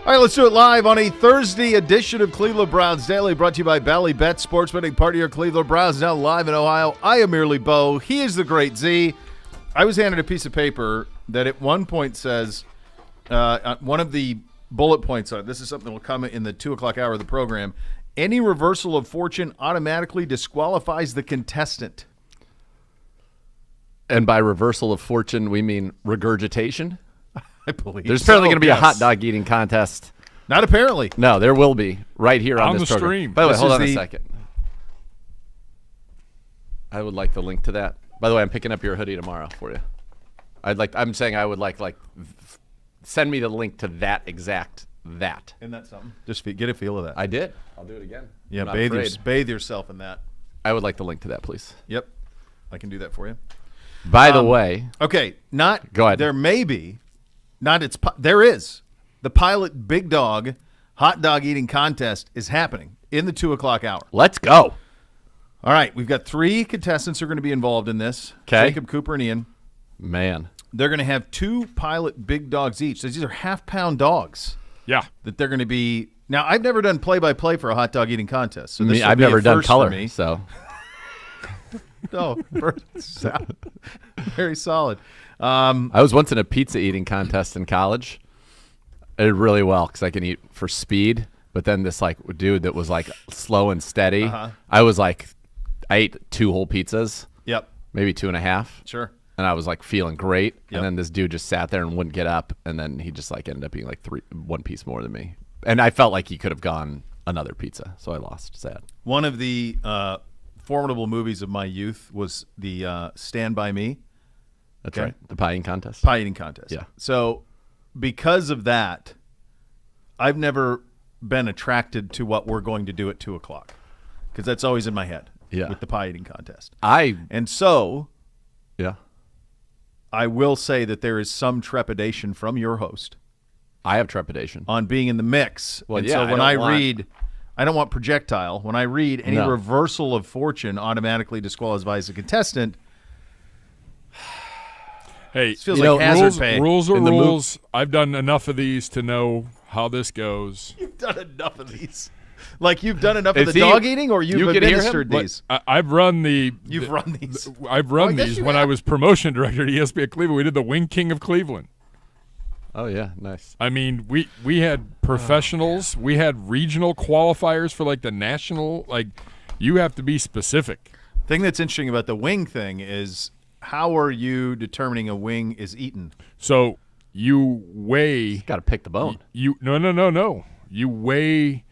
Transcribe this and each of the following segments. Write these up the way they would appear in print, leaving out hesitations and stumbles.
All right, let's do it live on a Thursday edition of Cleveland Browns Daily, brought to you by Bally Bet, sports betting partner of your Cleveland Browns, now live in Ohio. I am merely Bo. He is the great Z. I was handed a piece of paper that at one point says, one of the bullet points on it, this is something that will come in the 2 o'clock hour of the program, any reversal of fortune automatically disqualifies the contestant. And by reversal of fortune, we mean regurgitation? I believe There's apparently going to be a yes. hot dog eating contest. Not apparently. No, there will be right here on the this program. stream. By the way, This hold is on a the- second. I would like the link to that. By the way, I'm picking up your hoodie tomorrow for you. I'm saying I would like send me the link to that exact that. Isn't that something? Just get a feel of that. I did. I'll do it again. Yeah, I'm not afraid. bathe yourself in that. I would like the link to that, please. Yep, I can do that for you. By the way, Okay, not. Go ahead. There may be, not it's. There is the Pilot Big Dog hot dog eating contest is happening in the 2 o'clock hour. let's go. All right, we've got 3 contestants who are going to be involved in this. 'Kay. Jacob, Cooper, and Ian. Man. They're going to have 2 Pilot Big Dogs each. So these are half-pound dogs Yeah. that they're going to be. Now, I've never done play-by-play for a hot dog eating contest. So this will I've be a never done first color, for me. so No, very solid. I was once in a pizza eating contest in college. I did really well because I can eat for speed. But then this dude that was slow and steady. I ate 2 whole pizzas, Yep, maybe 2.5, sure. and I was feeling great. Yep. And then this dude just sat there and wouldn't get up, and then he just ended up being 1 piece more than me. And I felt like he could have gone another pizza, so I lost. Sad. One of the formidable movies of my youth was the Stand By Me That's Okay. right. The pie eating contest. pie eating contest. Yeah. So because of that, I've never been attracted to what we're going to do at 2 o'clock because that's always in my head with the pie eating contest. And so Yeah. I will say that there is some trepidation from your host I have trepidation. on being in the mix. Well, and yeah, so when I I don't want- read, I don't want projectile. When I read any No. reversal of fortune automatically disqualifies a contestant, Hey, it feels like hazard rules, pay. rules are In the rules. I've done enough of these to know how this goes. You've done enough of these. Like you've done enough of Is the he- dog eating, or you've you can hear him? administered But these? I've run the. You've run these. I've run I guess these you when have. I was promotion director at ESPN Cleveland. We did the Wing King of Cleveland. Oh, yeah. Nice. I mean, we had professionals. We had regional qualifiers for the national. You have to be specific. Thing that's interesting about the wing thing is how are you determining a wing is eaten? So you weigh. Got to pick the bone. No. You weigh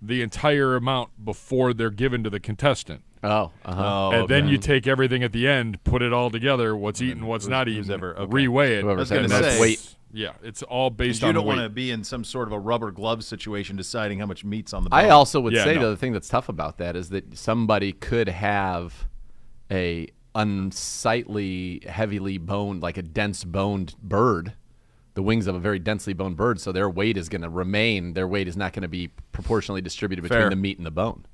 the entire amount before they're given to the contestant. Oh, And then you take everything at the end, put it all together, what's eaten, what's not eaten, reweigh it. Whoever's I was having gonna enough say- weight. Yeah, it's all based You on don't weight. want to be in some sort of a rubber glove situation deciding how much meat's on the bone. I also would Yeah, say, no. though, the thing that's tough about that is that somebody could have a unsightly, heavily boned, a dense boned bird, the wings of a very densely boned bird, so their weight is going to remain. Their weight is not going to be proportionally distributed between Fair. the meat and the bone.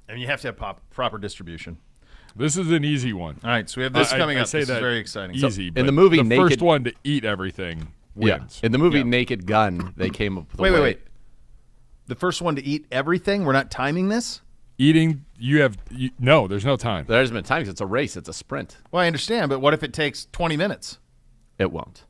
and you have to have proper distribution. This is an easy one. All right, so we have this coming I up. say This is that very exciting. Easy. in but the movie the Naked- first one to eat everything wins. In the movie Naked Gun, they came up with a Wait. The first one to eat everything. We're not timing this. Eating, no, there's no time. There's been times it's a race, it's a sprint. Well, I understand, but what if it takes 20 minutes? It won't.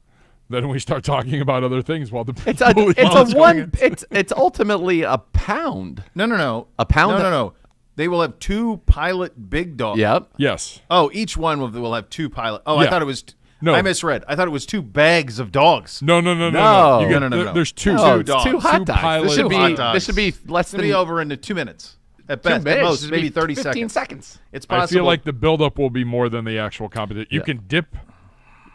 Then we start talking about other things while the It's a, bully- it's a one. It's ultimately a pound. No. A pound? No. They will have 2 Pilot Big Dogs. Yep. Yes. Oh, each one will have 2 Pilot. Oh, I Yeah. thought it was. No. I misread. I thought it was 2 bags of dogs. No. No. You get, No. There's two. No, dogs. it's 2 hot Two dogs. pilot- This should be. hot dogs. This should be less It's than going to be over into 2 minutes at 2 best. At minutes. most, Should maybe be 30 15 seconds. It's I possible. feel like the buildup will be more than the actual competition. You can dip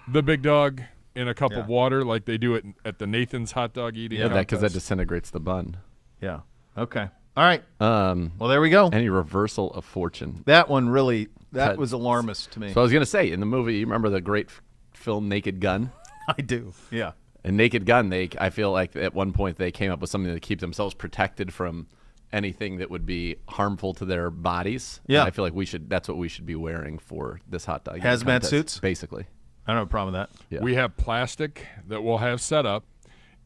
the big dog in a cup of water like they do it at the Nathan's hot dog eating. Yeah, because that contest. disintegrates the bun. Yeah. Okay. All right. Um, Well, there we go. any reversal of fortune. That one really, that That- was alarmist to me. So I was gonna say, in the movie, you remember the great film Naked Gun? I do. Yeah. In Naked Gun, I feel like at one point they came up with something to keep themselves protected from anything that would be harmful to their bodies. Yeah. And I feel like that's what we should be wearing for this hot dog eating Hazmat contest, suits? basically. I don't have a problem with that. Yeah. We have plastic that we'll have set up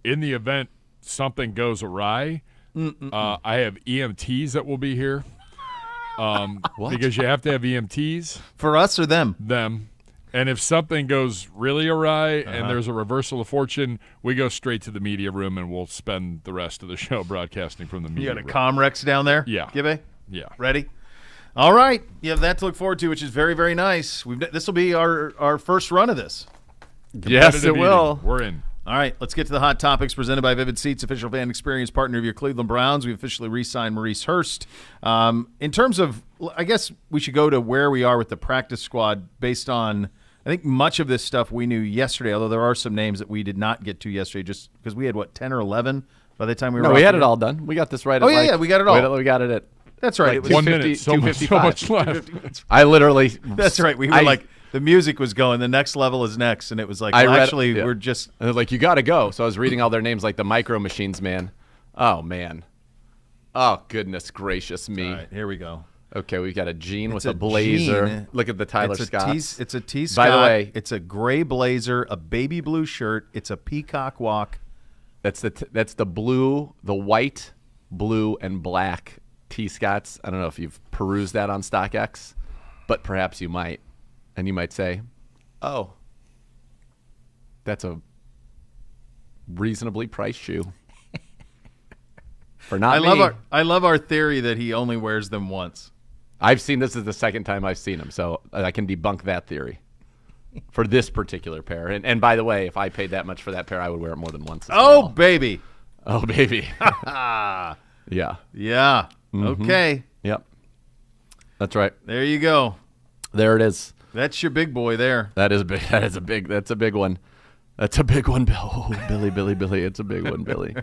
in the event something goes awry, I have EMTs that will be here. Because you have to have EMTs. For us or them? Them. And if something goes really awry and there's a reversal of fortune, we go straight to the media room and we'll spend the rest of the show broadcasting from the media room. You got a Comrex down there? Yeah. Gibby? Yeah. Ready? All right. You have that to look forward to, which is very, very nice. This will be our first run of this. Yes, it will. We're in. All right, let's get to the hot topics presented by Vivid Seats, official fan experience partner of your Cleveland Browns. We've officially re-signed Maurice Hurst. In terms of, I guess we should go to where we are with the practice squad based on, I think much of this stuff we knew yesterday, although there are some names that we did not get to yesterday just because we had, 10 or 11 by the time we were we had it all done. We got this right. Oh, yeah, we got it all. We got it at. That's right. Like It was 1 minute. So much left. I literally. That's right. We were like, the music was going. The next level is next, and it was like, we're just. And they're like, you got to go. So I was reading all their names, like the Micro Machines man. Oh man. Oh goodness gracious me. All right, here we go. Okay, we got a Gene with a blazer. Jean. Look at the Tyler Scott. It's a T Scott. By the way, it's a gray blazer, a baby blue shirt. It's a peacock walk. That's the blue, the white, blue, and black T Scotts. I don't know if you've perused that on StockX, but perhaps you might. And you might say, oh, that's a reasonably priced shoe. For not me. I love our theory that he only wears them once. This is the second time I've seen him, so I can debunk that theory for this particular pair. And by the way, if I paid that much for that pair, I would wear it more than once. Oh, baby. Oh, baby. Yeah. Yeah. Mm-hmm. Okay. Yep. That's right. There you go. There it is. That's your big boy there. That is big. That's a big one. That's a big one, Bill. Oh, Billy. It's a big one, Billy.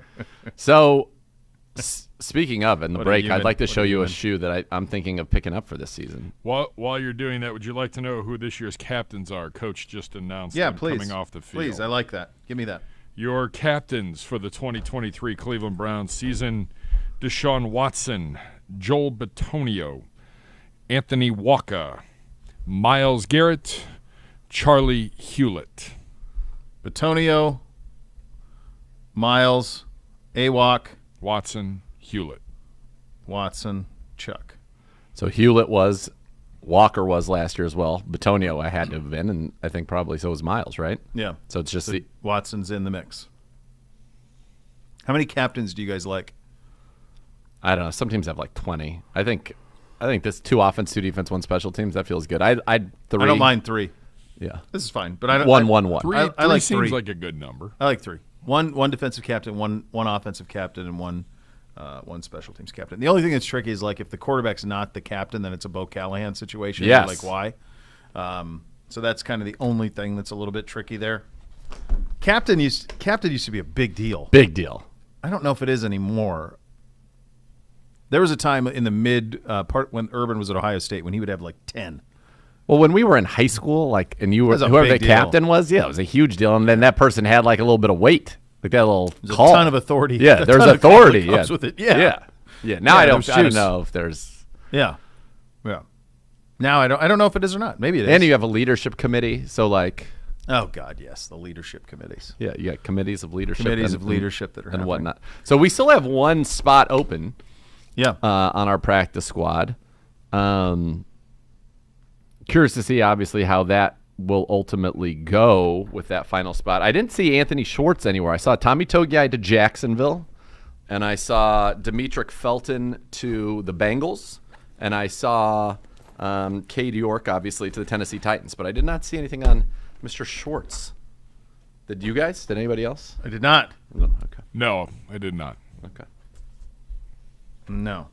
So, speaking of, in the break, I'd like to show you a shoe that I'm thinking of picking up for this season. While you're doing that, would you like to know who this year's captains are? Coach just announced them please. coming off the field. Please, I like that. Give me that. Your captains for the 2023 Cleveland Browns season: Deshaun Watson, Joel Bitonio, Anthony Walker, Myles Garrett, Charlie Hewlett. Bitonio, Miles, Awok, Watson, Hewlett. Watson, Chuck. So Hewlett was, Walker was last year as well. Bitonio I had to have been, and I think probably so was Miles, right? Yeah. So it's just Watson's in the mix. How many captains do you guys like? I don't know. Some teams have like 20. I think this 2 offense, 2 defense, 1 special teams. That feels good. I'd 3. I don't mind 3. Yeah, this is fine. But I don't. 1. Three, I like seems 3. like a good number. I like 3. One defensive captain, one offensive captain, and one special teams captain. The only thing that's tricky is like if the quarterback's not the captain, then it's a Bo Callahan situation. Yes. Like why? So that's kind of the only thing that's a little bit tricky there. Captain used to be a big deal. Big deal. I don't know if it is anymore. There was a time in the mid part when Urban was at Ohio State when he would have like 10. Well, when we were in high school, and you were whoever the captain was, it was a huge deal. And then that person had like a little bit of weight, like that little call. A ton of authority. Yeah, there's authority. Yeah, with it. Yeah. Now I don't know if there's. Yeah. Now I don't know if it is or not. Maybe it is. And you have a leadership committee, so like. Oh God, yes, the leadership committees. Yeah, you got committees of leadership. Leadership that are and whatnot. So we still have 1 spot open. Yeah. On our practice squad. Curious to see, obviously, how that will ultimately go with that final spot. I didn't see Anthony Schwartz anywhere. I saw Tommy Togiai to Jacksonville, and I saw Demetric Felton to the Bengals, and I saw Cade York, obviously, to the Tennessee Titans. But I did not see anything on Mr. Schwartz. Did you guys? Did anybody else? I did not. No, okay. No, I did not. Okay. No.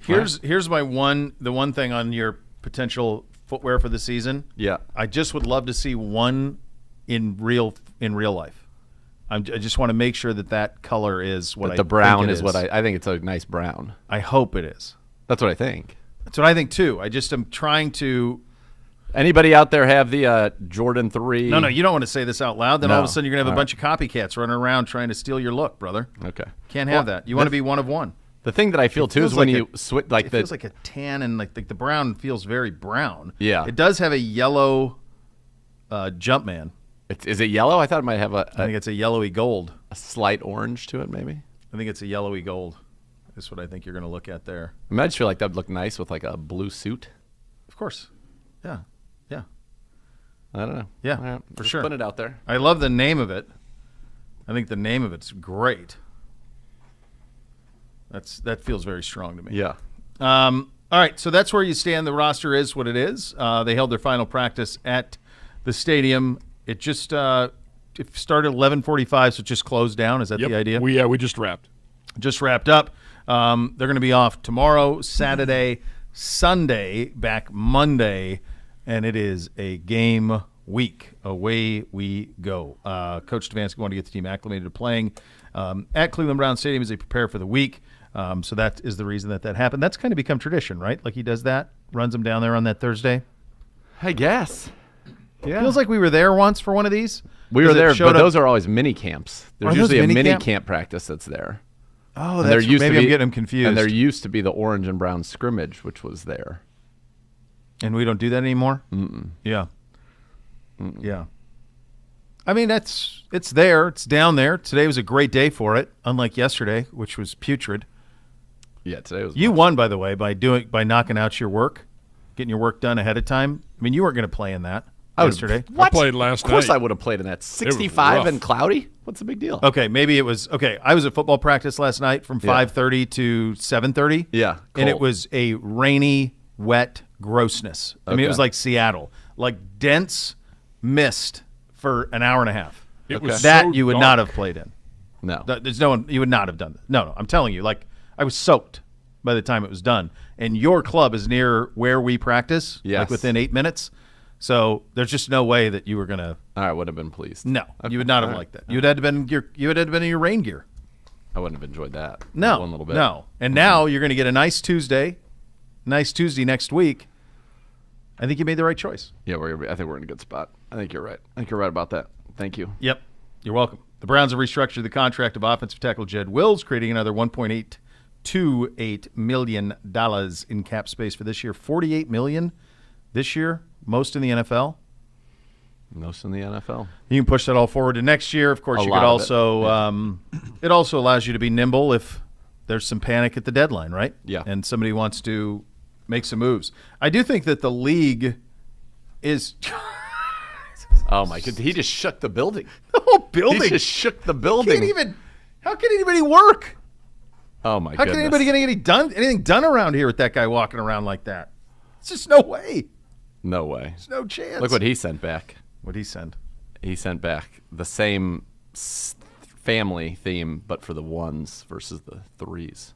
Here's the one thing on your potential footwear for the season. Yeah. I just would love to see one in real life. I just want to make sure that color is what the brown is what I think it's a nice brown. I hope it is. That's what I think. That's what I think too. I just am trying to. Anybody out there have the Jordan 3? No, you don't want to say this out loud. Then all of a sudden you're going to have a bunch of copycats running around trying to steal your look, brother. Okay. Can't have that. You want to be one of one. The thing that I feel too is when you switch, like it feels like a tan, and like the brown feels very brown. Yeah. It does have a yellow Jumpman. Is it yellow? I thought it might have I think it's a yellowy gold. a slight orange to it, maybe. I think it's a yellowy gold. That's what I think you're going to look at there. I just feel like that'd look nice with like a blue suit. Of course. Yeah. Yeah. I don't know. Yeah, All right, for just sure. Put it out there. I love the name of it. I think the name of it's great. That feels very strong to me. Yeah. All right, so that's where you stand. The roster is what it is. They held their final practice at the stadium. It just it started at 11:45, so it just closed down. Is that the idea? We just wrapped. Just wrapped up. They're going to be off tomorrow, Saturday, Sunday, back Monday, and it is a game week. Away we go. Coach Stefanski wanted to get the team acclimated to playing at Cleveland Brown Stadium as they prepare for the week. So that is the reason that happened. That's kind of become tradition, right? Like he does that, runs them down there on that Thursday. I guess. Yeah. Feels like we were there once for one of these. We were there, but up- those are always mini camps. There's Are those usually a mini mini camp? camp practice that's there. Oh, And that's used maybe to I'm be- getting them confused. And there used to be the orange and brown scrimmage, which was there. And we don't do that anymore? Mm-mm. Yeah. Yeah. I mean, it's there. It's down there. Today was a great day for it, unlike yesterday, which was putrid. Yeah, today was. You won, by the way, by knocking out your work, getting your work done ahead of time. I mean, you weren't going to play in that yesterday. I played last Of course night. I would have played in that. was 65 rough. and cloudy? What's the big deal? Okay, maybe it was okay. I was at football practice last night from 5:30 to 7:30. Yeah, and it cold. was a rainy, wet grossness. I mean, it Okay. was like Seattle, like dense mist for an hour and a half. It was That so you would dark. not have played in. No. There's no one. You would not have done that. No, I'm telling you. Like I was soaked by the time it was done. And your club is near where we practice. Yes. Like within 8 minutes. So there's just no way that you were gonna. I would have been pleased. No, you would not have liked that. You would have been in your rain gear. I wouldn't have enjoyed that. No, One little bit. no. And now you're going to get a nice Tuesday next week. I think you made the right choice. Yeah, I think we're in a good spot. I think you're right. I think you're right about that. Thank you. Yep, you're welcome. The Browns have restructured the contract of offensive tackle Jed Wills, creating another $1.828 million in cap space for this year. $48 million this year, most in the NFL. Most in the NFL. You can push that all forward to next year. Of course, A you lot could of it. also it also allows you to be nimble if there's some panic at the deadline, right? Yeah. And somebody wants to make some moves. I do think that the league is Oh my god, he just shook the building. the whole building. He just shook the building. How can anybody work? Oh my How goodness. can anybody get anything done around here with that guy walking around like that? It's just no way. No way. There's no chance. Look what he sent back. What'd he send? He sent back the same family theme, but for the ones versus the threes.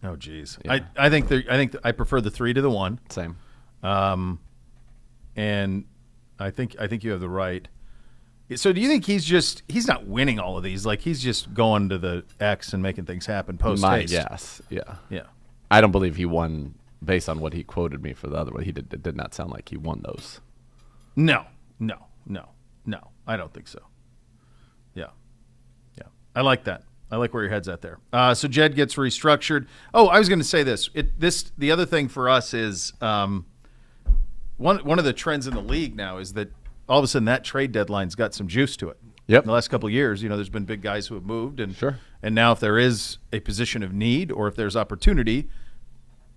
Oh, geez. Yeah. I think I prefer the 3 to the 1. Same. And I think you have the right. So do you think he's not winning all of these? Like he's just going to the X and making things happen post My haste? guess. Yeah. Yeah. I don't believe he won based on what he quoted me for the other one. It did not sound like he won those. No. I don't think so. Yeah. I like that. I like where your head's at there. So Jed gets restructured. Oh, I was going to say this. The other thing for us is one of the trends in the league now is that all of a sudden that trade deadline's got some juice to it. Yep. In the last couple of years, there's been big guys who have moved, and Sure. And now if there is a position of need or if there's opportunity,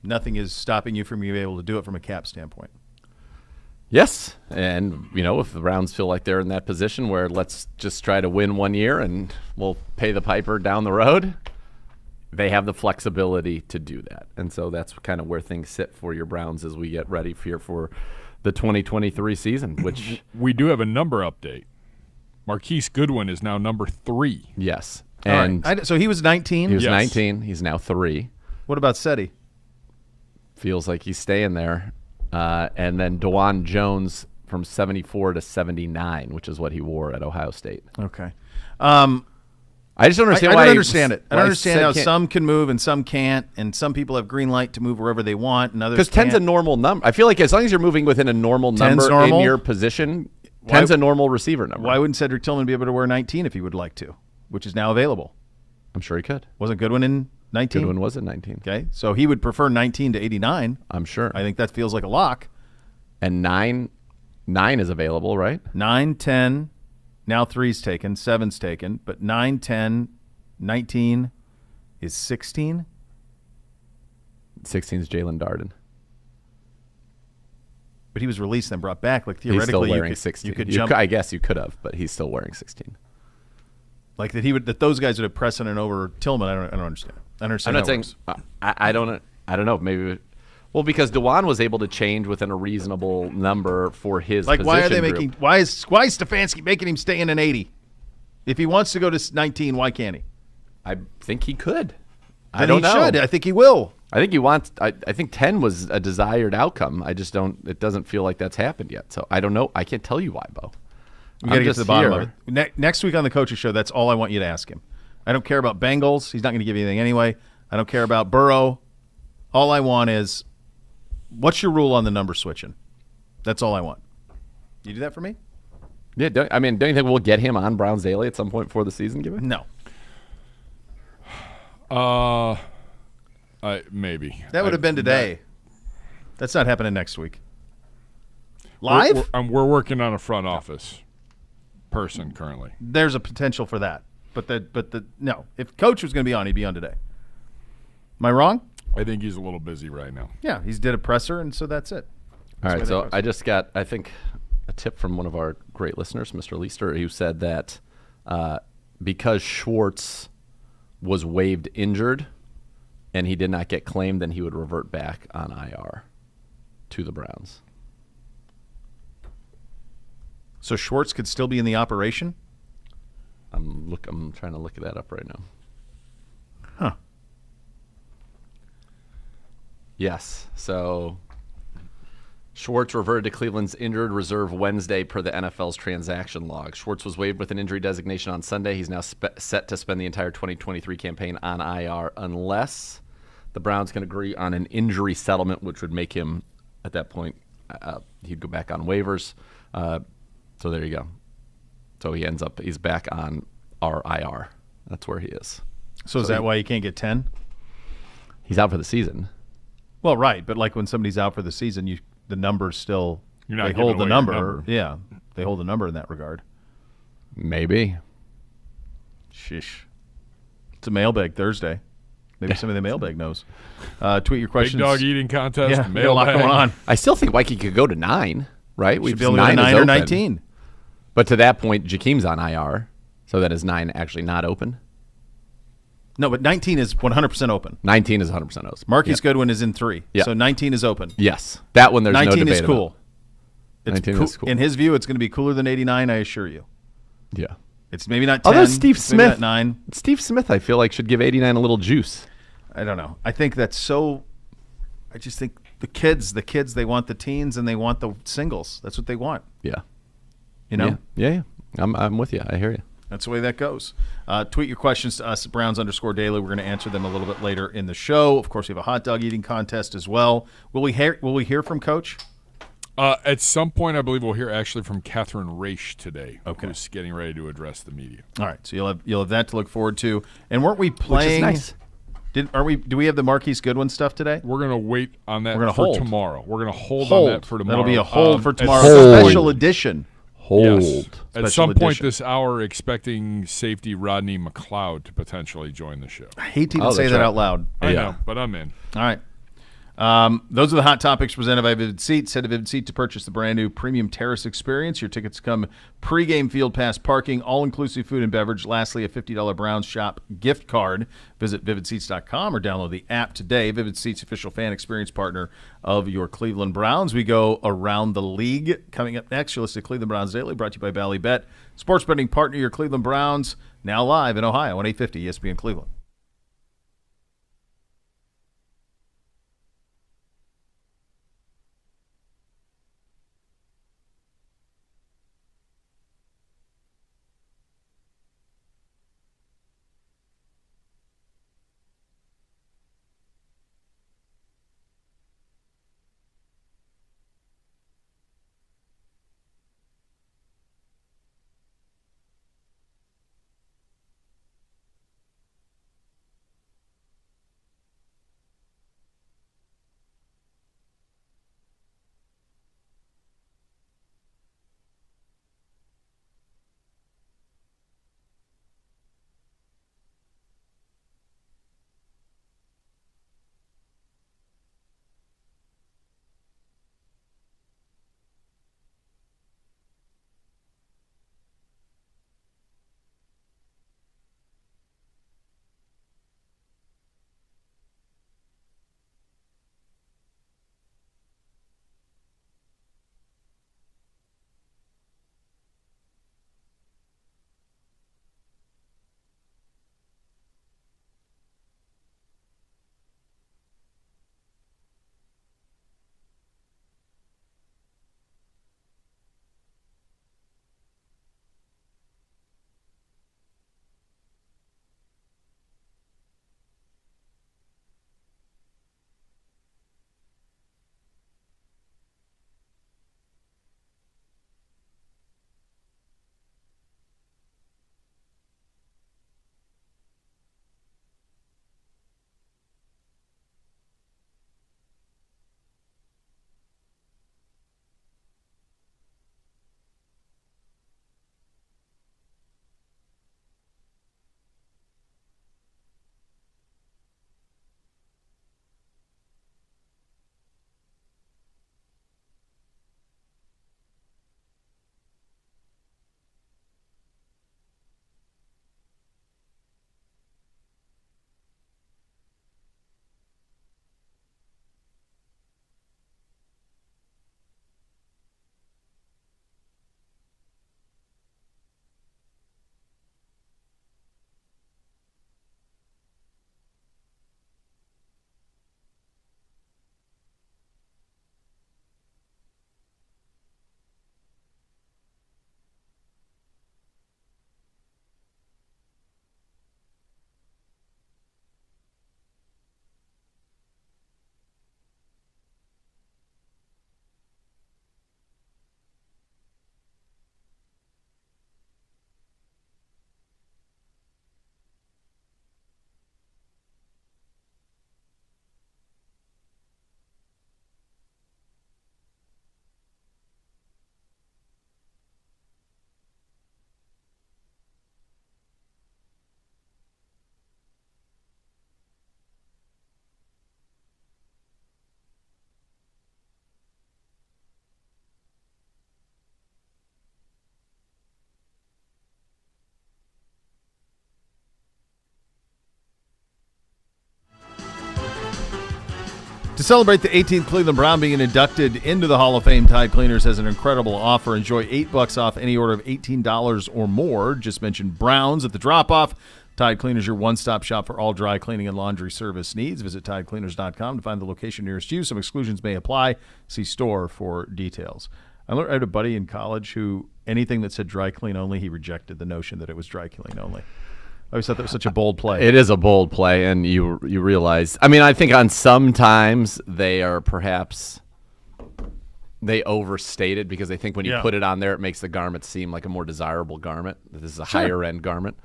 nothing is stopping you from being able to do it from a cap standpoint. Yes, and if the Browns feel like they're in that position where let's just try to win 1 year and we'll pay the piper down the road, they have the flexibility to do that. And so that's kind of where things sit for your Browns as we get ready for the 2023 season, which We do have a number update. Marquise Goodwin is now number 3. yes. All And right. So he was 19. he was Yes. 19, he's now 3. What about Seti? Feels like he's staying there. And then DeJuan Jones from 74 to 79, which is what he wore at Ohio State. Okay. I just don't understand I why. don't understand it. I why don't understand how said can't- some can move and some can't, and some people have green light to move wherever they want, and others Because 10's a can't. normal number. I feel like as long as you're moving within a normal 10's number normal? in your position, 10's a normal receiver number. Why wouldn't Cedric Tillman be able to wear 19 if he would like to, which is now available? I'm sure he could. Wasn't Goodwin in 19? Goodwin was at 19. Okay, so he would prefer 19 to 89. I'm sure. I think that feels like a lock. And 9 is available, right? 9, 10, Now 3's taken, 7's taken, but 9, 10, 19 is 16. 16 is Jalen Darden. But he was released and brought back. Like, He's still theoretically, wearing 16. you could jump. I guess you could have, but he's still wearing 16. Like that those guys would have precedent over Tillman. I don't understand. I don't understand. I'm not saying I don't know. Maybe because DeJuan was able to change within a reasonable number for his like, why are they group. making? Why is Stefanski making him stay in an 80? If he wants to go to 19, why can't he? I think he could. I don't know. I think he will. I think he wants. I think 10 was a desired outcome. I just don't. It doesn't feel like that's happened yet. So I don't know. I can't tell you why, Bo. We got to get to the bottom of it. Next week on the Coaches Show, that's all I want you to ask him. I don't care about Bengals. He's not going to give you anything anyway. I don't care about Burrow. All I want is, what's your rule on the number switching? That's all I want. You do that for me? Yeah. Don't you think we'll get him on Browns Daily at some point before the season? No. Maybe. That would have been today. That's not happening next week. Live? We're working on a front office person currently. There's a potential for that. No. If Coach was going to be on, he'd be on today. Am I wrong? I think he's a little busy right now. Yeah, he's did a presser, and so that's it. All right, so I just got, I think, a tip from one of our great listeners, Mr. Leister, who said that because Schwartz was waived injured and he did not get claimed, then he would revert back on IR to the Browns. So Schwartz could still be in the operation? I'm trying to look that up right now. Huh. Yes. So Schwartz reverted to Cleveland's injured reserve Wednesday per the NFL's transaction log. Schwartz was waived with an injury designation on Sunday. He's now set to spend the entire 2023 campaign on IR unless the Browns can agree on an injury settlement, which would make him, at that point, he'd go back on waivers. So there you go. So he's back on our IR. That's where he is. So is that why you can't get 10? He's out for the season. Well, right, but like when somebody's out for the season, the number's still You're not they giving hold the away your number. number. Yeah, they hold the number in that regard. Maybe. Shish. It's a mailbag Thursday. Maybe somebody in the mailbag knows. Tweet your questions. Big dog eating contest. Yeah, we got a lot going on. I still think Mikey could go to 9, right? Should be able to go to 9 or 19. But to that point, Jakeem's on IR, so that is 9 actually not open. No, but 19 is 100% open. 19 is 100% open. Marquise Goodwin is in 3. Yep. So 19 is open. Yes. That one there's 19 no debate is cool. About. 19 is cool. In his view, it's going to be cooler than 89, I assure you. Yeah. It's maybe not 10. Although Steve Smith, 9. Steve Smith, I feel like, should give 89 a little juice. I don't know. I think that's so – I just think the kids, they want the teens and they want the singles. That's what they want. Yeah. You know? Yeah. I'm with you. I hear you. That's the way that goes. Tweet your questions to us at Browns_Daily. We're going to answer them a little bit later in the show. Of course, we have a hot dog eating contest as well. Will we hear from Coach? At some point, I believe we'll hear actually from Catherine Raish today, okay, who's getting ready to address the media. All right, so you'll have that to look forward to. And weren't we playing? Which is nice. Do we have the Marquise Goodwin stuff today? We're going to wait on that for tomorrow. We're going to hold on that for tomorrow. That'll be a hold for tomorrow. Special edition. Hold. Yes. At some point this hour, expecting safety Rodney McLeod to potentially join the show. I hate to even say that out loud. I know, but I'm in. All right. Those are the hot topics presented by Vivid Seats. Head to Vivid Seats to purchase the brand new Premium Terrace Experience. Your tickets come pregame field pass parking, all-inclusive food and beverage. Lastly, a $50 Browns Shop gift card. Visit vividseats.com or download the app today. Vivid Seats, official fan experience partner of your Cleveland Browns. We go around the league. Coming up next, you'll listen to Cleveland Browns Daily, brought to you by Bally Bet. Sports betting partner, your Cleveland Browns, now live in Ohio on 850 ESPN Cleveland. To celebrate the 18th Cleveland Brown being inducted into the Hall of Fame, Tide Cleaners has an incredible offer. Enjoy $8 off any order of $18 or more. Just mention Browns at the drop-off. Tide Cleaners, your one-stop shop for all dry cleaning and laundry service needs. Visit TideCleaners.com to find the location nearest you. Some exclusions may apply. See store for details. I had a buddy in college who anything that said dry clean only, he rejected the notion that it was dry clean only. I always thought that was such a bold play. It is a bold play, and you realize. I mean, I think on sometimes they are perhaps they overstate it because they think when you put it on there, it makes the garment seem like a more desirable garment. This is a higher end garment.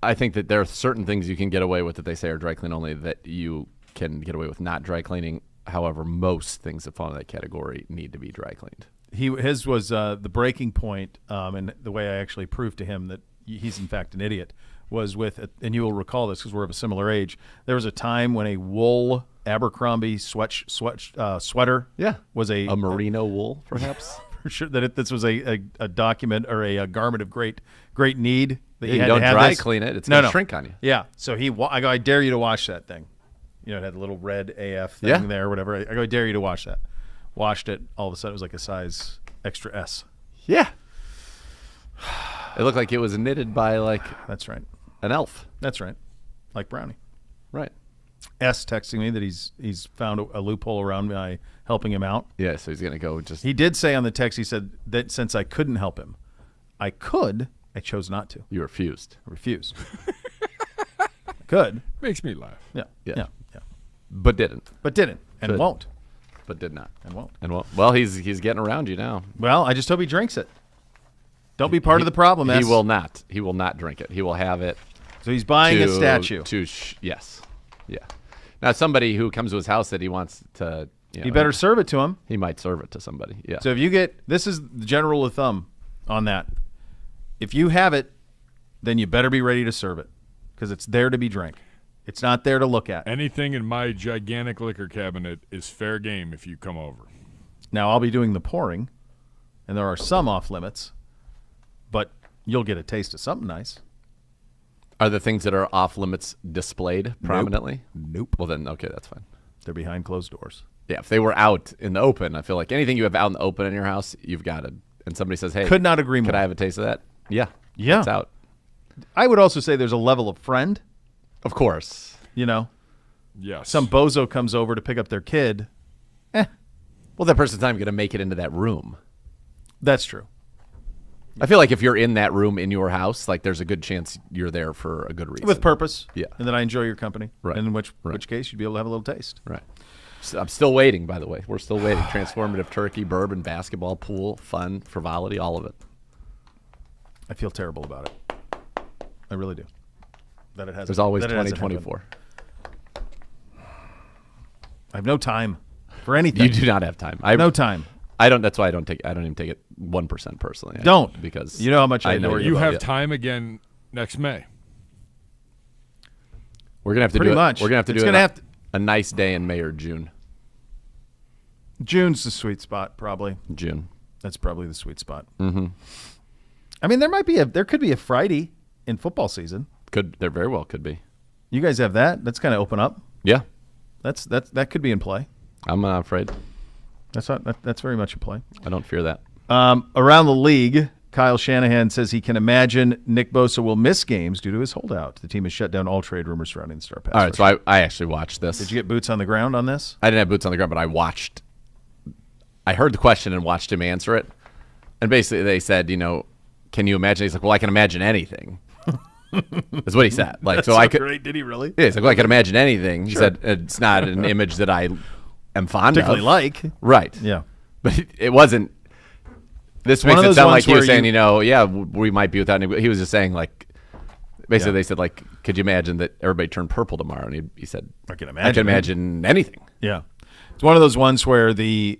I think that there are certain things you can get away with that they say are dry clean only that you can get away with not dry cleaning. However, most things that fall in that category need to be dry cleaned. His was the breaking point, and the way I actually proved to him that he's in fact an idiot was with, and you will recall this because we're of a similar age. There was a time when a wool Abercrombie sweater was a merino wool, perhaps. For sure that this was a document or a garment of great need. That you don't dry clean it; it's going to shrink on you. Yeah, so I go, I dare you to wash that thing. You know, it had the little red AF thing there, or whatever. I go, I dare you to wash that. Washed it. All of a sudden, it was like a size extra S. Yeah. It looked like it was knitted by That's right. An elf. That's right. Like Brownie. Right. S texting me that he's found a loophole around my helping him out. Yeah, so he's going to go just... He did say on the text, he said that since I couldn't help him, I chose not to. You refused. I refused. I could. Makes me laugh. Yeah. But didn't. And won't. But did not. And won't. Well, he's getting around you now. Well, I just hope he drinks it. Don't be part of the problem, He will not. He will not drink it. He will have it. So he's buying a statue. Yes. Yeah. Now, somebody who comes to his house that he wants to... You better serve it to him. He might serve it to somebody, yeah. So if you get... This is the general rule of thumb on that. If you have it, then you better be ready to serve it because it's there to be drank. It's not there to look at. Anything in my gigantic liquor cabinet is fair game if you come over. Now, I'll be doing the pouring, and there are some off limits, but you'll get a taste of something nice. Are the things that are off limits displayed prominently? Nope. Well, then, okay, that's fine. They're behind closed doors. Yeah, if they were out in the open, I feel like anything you have out in the open in your house, you've got it. And somebody says, hey, could not agree more. Could I have a taste of that? Yeah. Yeah. It's out. I would also say there's a level of friend. Of course. You know? Yes. Some bozo comes over to pick up their kid. Well, that person's not even going to make it into that room. That's true. I feel like if you're in that room in your house, there's a good chance you're there for a good reason. With purpose. Yeah. And that I enjoy your company. Right. And in which case you'd be able to have a little taste. Right. So I'm still waiting, by the way. We're still waiting. Transformative turkey, bourbon, basketball, pool, fun, frivolity, all of it. I feel terrible about it. I really do. That it has. There's always 2024. I have no time for anything. You do not have time. I have no time. I don't. That's why I don't even take it 1% personally. Don't because you know how much I know you have time again next May. We're gonna have to Pretty do much. We're gonna have to do a nice day in May or June. June's the sweet spot, probably. June. That's probably the sweet spot. Mm-hmm. I mean, there could be a Friday in football season. There very well could be. You guys have that? That's kind of open up. Yeah. That could be in play. I'm not afraid. That's very much in play. I don't fear that. Around the league, Kyle Shanahan says he can imagine Nick Bosa will miss games due to his holdout. The team has shut down all trade rumors surrounding the star pass rusher. All right, so I actually watched this. Did you get boots on the ground on this? I didn't have boots on the ground, but I heard the question and watched him answer it. And basically they said, can you imagine? He's like, well, I can imagine anything. That's what he said. That's so great. Did he really? Yeah, he's like, well, I can imagine anything. He said, it's not an image that I am fond particularly of. like. Right. Yeah. But it wasn't. This makes it sound like he was saying, we might be without any. He was just saying, basically they said, could you imagine that everybody turned purple tomorrow? And he said, I can imagine anything. Yeah. It's one of those ones where an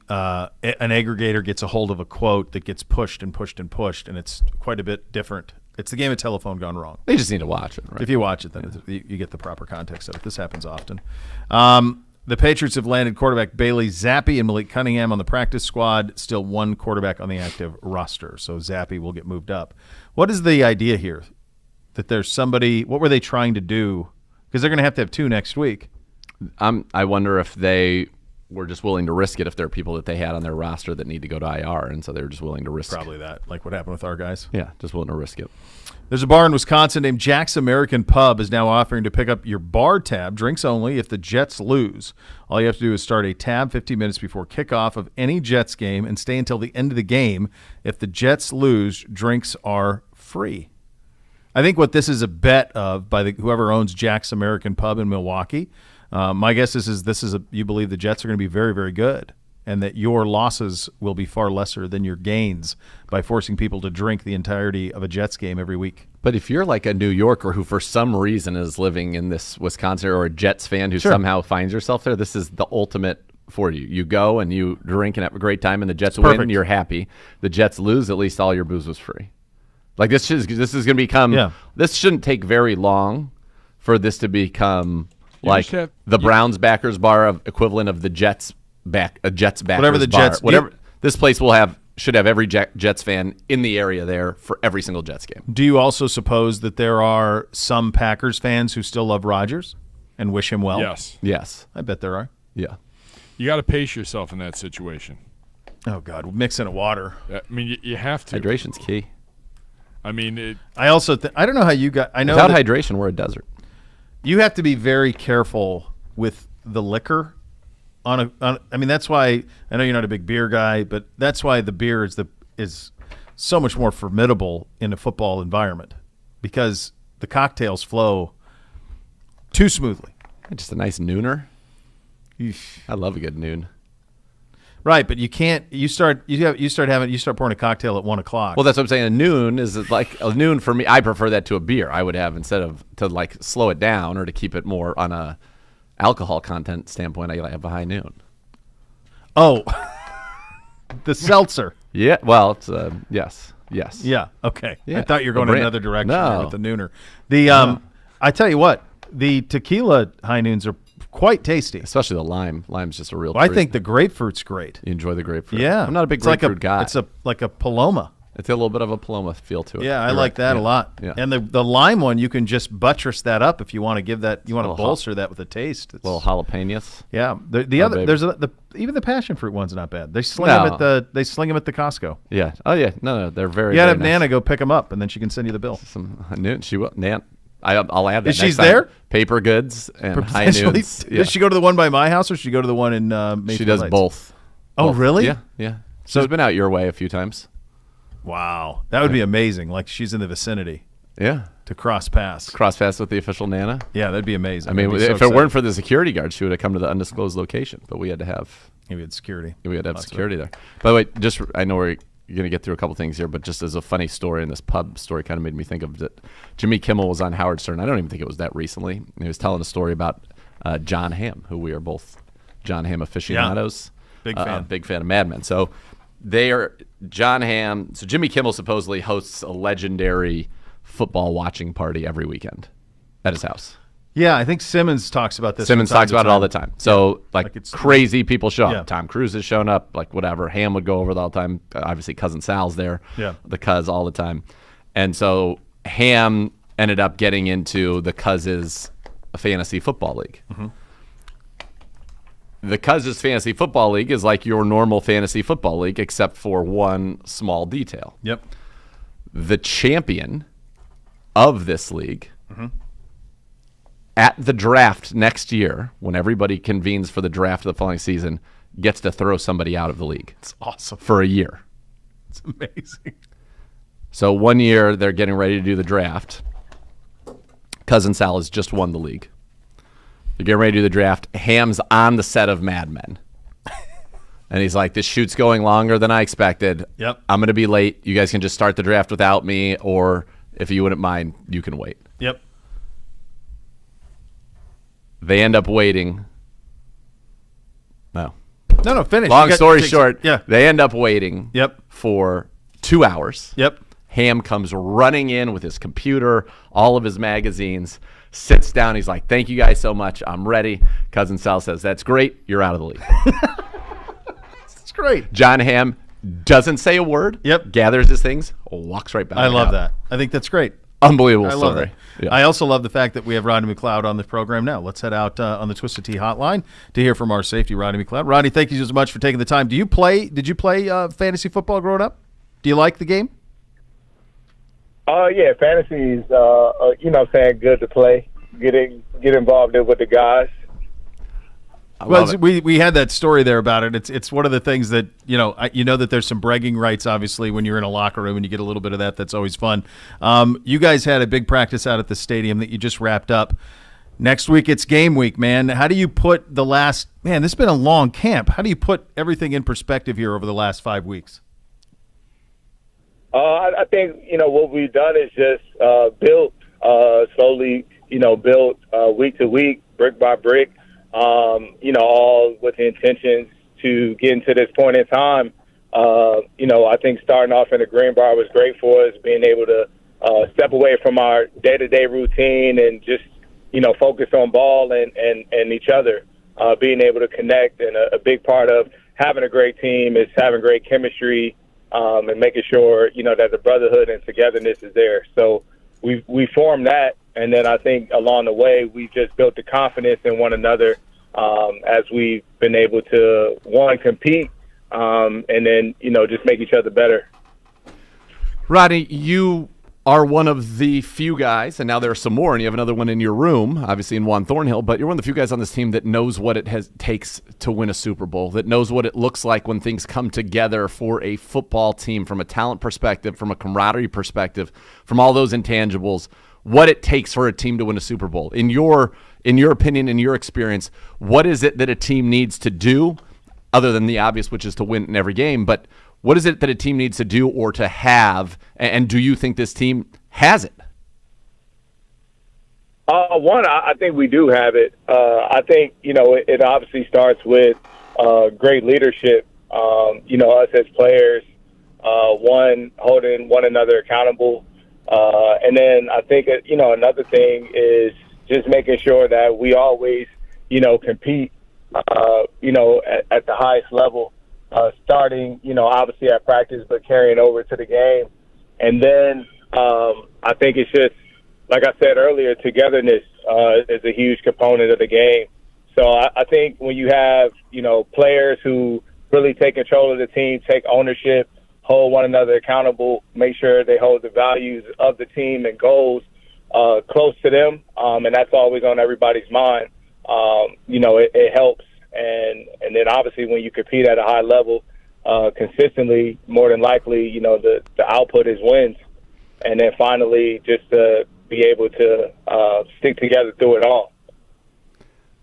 aggregator gets a hold of a quote that gets pushed and pushed and pushed, and it's quite a bit different. It's the game of telephone gone wrong. They just need to watch it, right? If you watch it, then you get the proper context of it. This happens often. The Patriots have landed quarterback Bailey Zappi and Malik Cunningham on the practice squad. Still one quarterback on the active roster, so Zappi will get moved up. What is the idea here? That there's somebody – what were they trying to do? Because they're going to have two next week. I wonder if they were just willing to risk it if there are people that they had on their roster that need to go to IR, and so they were just willing to risk. Probably that, like what happened with our guys. Yeah, just willing to risk it. There's a bar in Wisconsin named Jack's American Pub is now offering to pick up your bar tab, drinks only, if the Jets lose. All you have to do is start a tab 50 minutes before kickoff of any Jets game and stay until the end of the game. If the Jets lose, drinks are free. I think what this is a bet of by whoever owns Jack's American Pub in Milwaukee. My guess is you believe the Jets are going to be very, very good, and that your losses will be far lesser than your gains by forcing people to drink the entirety of a Jets game every week. But if you're like a New Yorker who for some reason is living in this Wisconsin, or a Jets fan who somehow finds yourself there, this is the ultimate for you. You go and you drink and have a great time, and the Jets win, you're happy. The Jets lose, at least all your booze was free. Like this is going to become this shouldn't take very long for this to become like the Browns backers bar equivalent of the Jets backers whatever the bar. Jets this place should have every Jets fan in the area there for every single Jets game. Do you also suppose that there are some Packers fans who still love Rodgers and wish him well? Yes. I bet there are. Yeah. You got to pace yourself in that situation. Oh God, mixing it water. I mean, you have to. Hydration's key. I mean, I also I don't know how you got. I know without hydration, we're a desert. You have to be very careful with the liquor. I mean, that's why I know you're not a big beer guy, but that's why the beer is so much more formidable in a football environment, because the cocktails flow too smoothly. Just a nice nooner. I love a good noon. Right, but you can't. You start pouring a cocktail at 1 o'clock. Well, that's what I'm saying. A noon is like a noon for me. I prefer that to a beer. I would have, instead of to like slow it down or to keep it more on a alcohol content standpoint, I have a high noon. Oh, the seltzer. Yeah. Well, it's yes. Yeah. Okay. Yeah. I thought you were going in another direction there with the nooner. I tell you what, the tequila high noons are quite tasty, especially the lime. Lime's just a real treat. I think the grapefruit's great. You enjoy the grapefruit? Yeah, I'm not a big grapefruit guy. It's like a Paloma. It's a little bit of a Paloma feel to it. Yeah, I like that a lot. Yeah. And the lime one, you can just buttress that up if you want to give that. You want to bolster that with a taste. It's little jalapenos. Yeah. The other there's even the passion fruit one's not bad. They sling them at the Costco. Yeah. Oh yeah. No, they're very. You gotta have Nana go pick them up, and then she can send you the bill. She will. Nan. I'll add that. Is she there? Paper goods and high noons. Yeah. Does she go to the one by my house, or does she go to the one in Mayfield She does Heights? both. Oh, really? Yeah. So she's been out your way a few times. Wow, that would be amazing. Like she's in the vicinity. Yeah. To cross paths with the official Nana. Yeah, that'd be amazing. I mean, if it weren't for the security guard, she would have come to the undisclosed location. But we had to have. We had security. We had to have security there. By the way, I know we're going to get through a couple things here, but just as a funny story, and this pub story kind of made me think of that. Jimmy Kimmel was on Howard Stern. I don't even think it was that recently. And he was telling a story about John Hamm, who we are both John Hamm aficionados. Yeah. Big fan of Mad Men. So they are John Hamm. So Jimmy Kimmel supposedly hosts a legendary football watching party every weekend at his house. Yeah, I think Simmons talks about this. Simmons talks about it all the time. So, like it's crazy people show up. Yeah. Tom Cruise has shown up, like whatever. Ham would go over all the time. Obviously, Cousin Sal's there. Yeah. The Cuz all the time. And so Ham ended up getting into the Cuz's fantasy football league. Mm-hmm. The Cuz's fantasy football league is like your normal fantasy football league, except for one small detail. Yep. The champion of this league at the draft next year, when everybody convenes for the draft of the following season, gets to throw somebody out of the league. It's awesome. For a year. It's amazing. So 1 year they're getting ready to do the draft. Cousin Sal has just won the league. They're getting ready to do the draft. Ham's on the set of Mad Men. And he's like, this shoot's going longer than I expected. Yep. I'm going to be late. You guys can just start the draft without me, or if you wouldn't mind, you can wait. Yep. They end up waiting. No, finish. Long story short, yeah. They end up waiting for 2 hours. Yep. Ham comes running in with his computer, all of his magazines, sits down. He's like, thank you guys so much. I'm ready. Cousin Sal says, that's great. You're out of the league. That's great. John Hamm doesn't say a word. Yep. Gathers his things, walks right back. I love that. I think that's great. Unbelievable I love story. that. Yeah. I also love the fact that we have Rodney McLeod on the program now. Let's head out on the Twisted Tea hotline to hear from our safety, Rodney McLeod. Rodney, thank you so much for taking the time. Did you play fantasy football growing up? Do you like the game? Yeah, fantasy is, good to play. Get involved in with the guys. Well, we had that story there about it. It's one of the things that that there's some bragging rights, obviously, when you're in a locker room and you get a little bit of that. That's always fun. You guys had a big practice out at the stadium that you just wrapped up. Next week it's game week, man. How do you put this has been a long camp. How do you put everything in perspective here over the last 5 weeks? I think what we've done is just built slowly. Built week to week, brick by brick. All with the intentions to get into this point in time. I think starting off in the Greenbrier was great for us, being able to step away from our day-to-day routine and just, focus on ball and each other, being able to connect. And a big part of having a great team is having great chemistry and making sure, that the brotherhood and togetherness is there. So we formed that. And then I think along the way, we've just built the confidence in one another as we've been able to, one, compete, and then, just make each other better. Rodney, you are one of the few guys, and now there are some more, and you have another one in your room, obviously in Juan Thornhill, but you're one of the few guys on this team that knows what it takes to win a Super Bowl, that knows what it looks like when things come together for a football team from a talent perspective, from a camaraderie perspective, from all those intangibles, what it takes for a team to win a Super Bowl. In your opinion, in your experience, what is it that a team needs to do, other than the obvious, which is to win in every game, but what is it that a team needs to do or to have, and do you think this team has it? One, I think we do have it. I think, it obviously starts with great leadership, us as players, one, holding one another accountable. And then I think, another thing is just making sure that we always, compete, at the highest level, starting, obviously at practice, but carrying over to the game. And then I think it's just, like I said earlier, togetherness is a huge component of the game. So I think when you have, players who really take control of the team, take ownership, hold one another accountable, make sure they hold the values of the team and goals close to them, and that's always on everybody's mind. It helps. And then obviously when you compete at a high level consistently, more than likely, the output is wins. And then finally, just to be able to stick together through it all.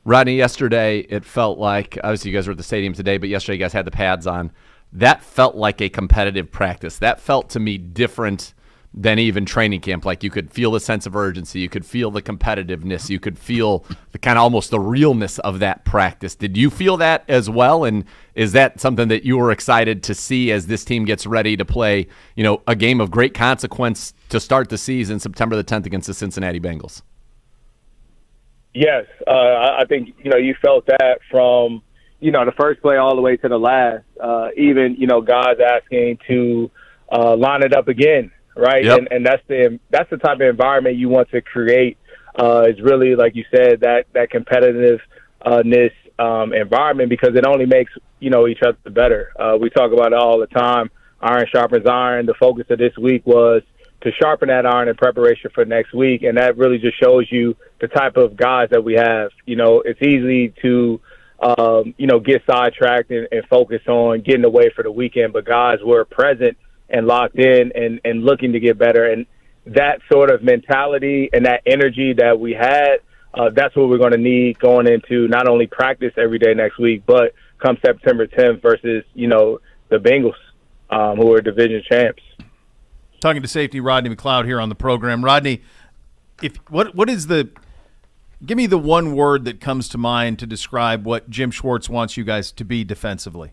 Rodney, yesterday it felt like, obviously you guys were at the stadium today, but yesterday you guys had the pads on. That felt like a competitive practice. That felt to me different than even training camp. Like you could feel the sense of urgency. You could feel the competitiveness. You could feel the kind of almost the realness of that practice. Did you feel that as well? And is that something that you were excited to see as this team gets ready to play, a game of great consequence to start the season, September the 10th against the Cincinnati Bengals? Yes. I think, you felt that from, the first play all the way to the last, even, guys asking to line it up again. Right. Yep. And that's the type of environment you want to create, is really, like you said, that competitiveness environment, because it only makes, each other better. We talk about it all the time. Iron sharpens iron. The focus of this week was to sharpen that iron in preparation for next week. And that really just shows you the type of guys that we have. It's easy to, get sidetracked and focus on getting away for the weekend. But guys were present and locked in and looking to get better. And that sort of mentality and that energy that we had, that's what we're going to need going into not only practice every day next week, but come September 10th versus, the Bengals, who are division champs. Talking to safety Rodney McLeod here on the program. Rodney, give me the one word that comes to mind to describe what Jim Schwartz wants you guys to be defensively.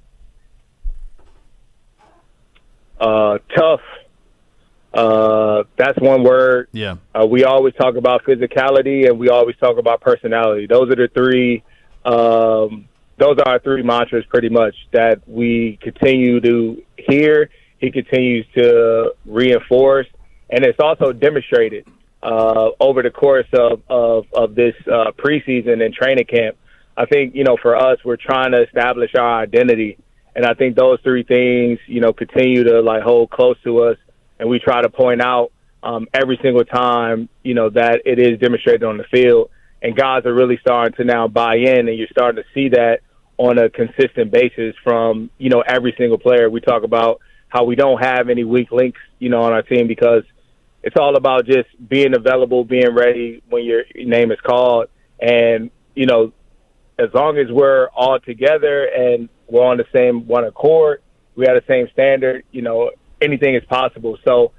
Tough. That's one word. Yeah. We always talk about physicality and we always talk about personality. Those are the three. Those are our three mantras, pretty much, that we continue to hear. He continues to reinforce, and it's also demonstrated over the course of this preseason and training camp. I think, for us, we're trying to establish our identity. And I think those three things, continue to hold close to us. And we try to point out every single time, that it is demonstrated on the field. And guys are really starting to now buy in, and you're starting to see that on a consistent basis from, every single player. We talk about how we don't have any weak links, on our team, because it's all about just being available, being ready when your name is called. And, as long as we're all together and we're on the same one accord, we have the same standard, anything is possible. So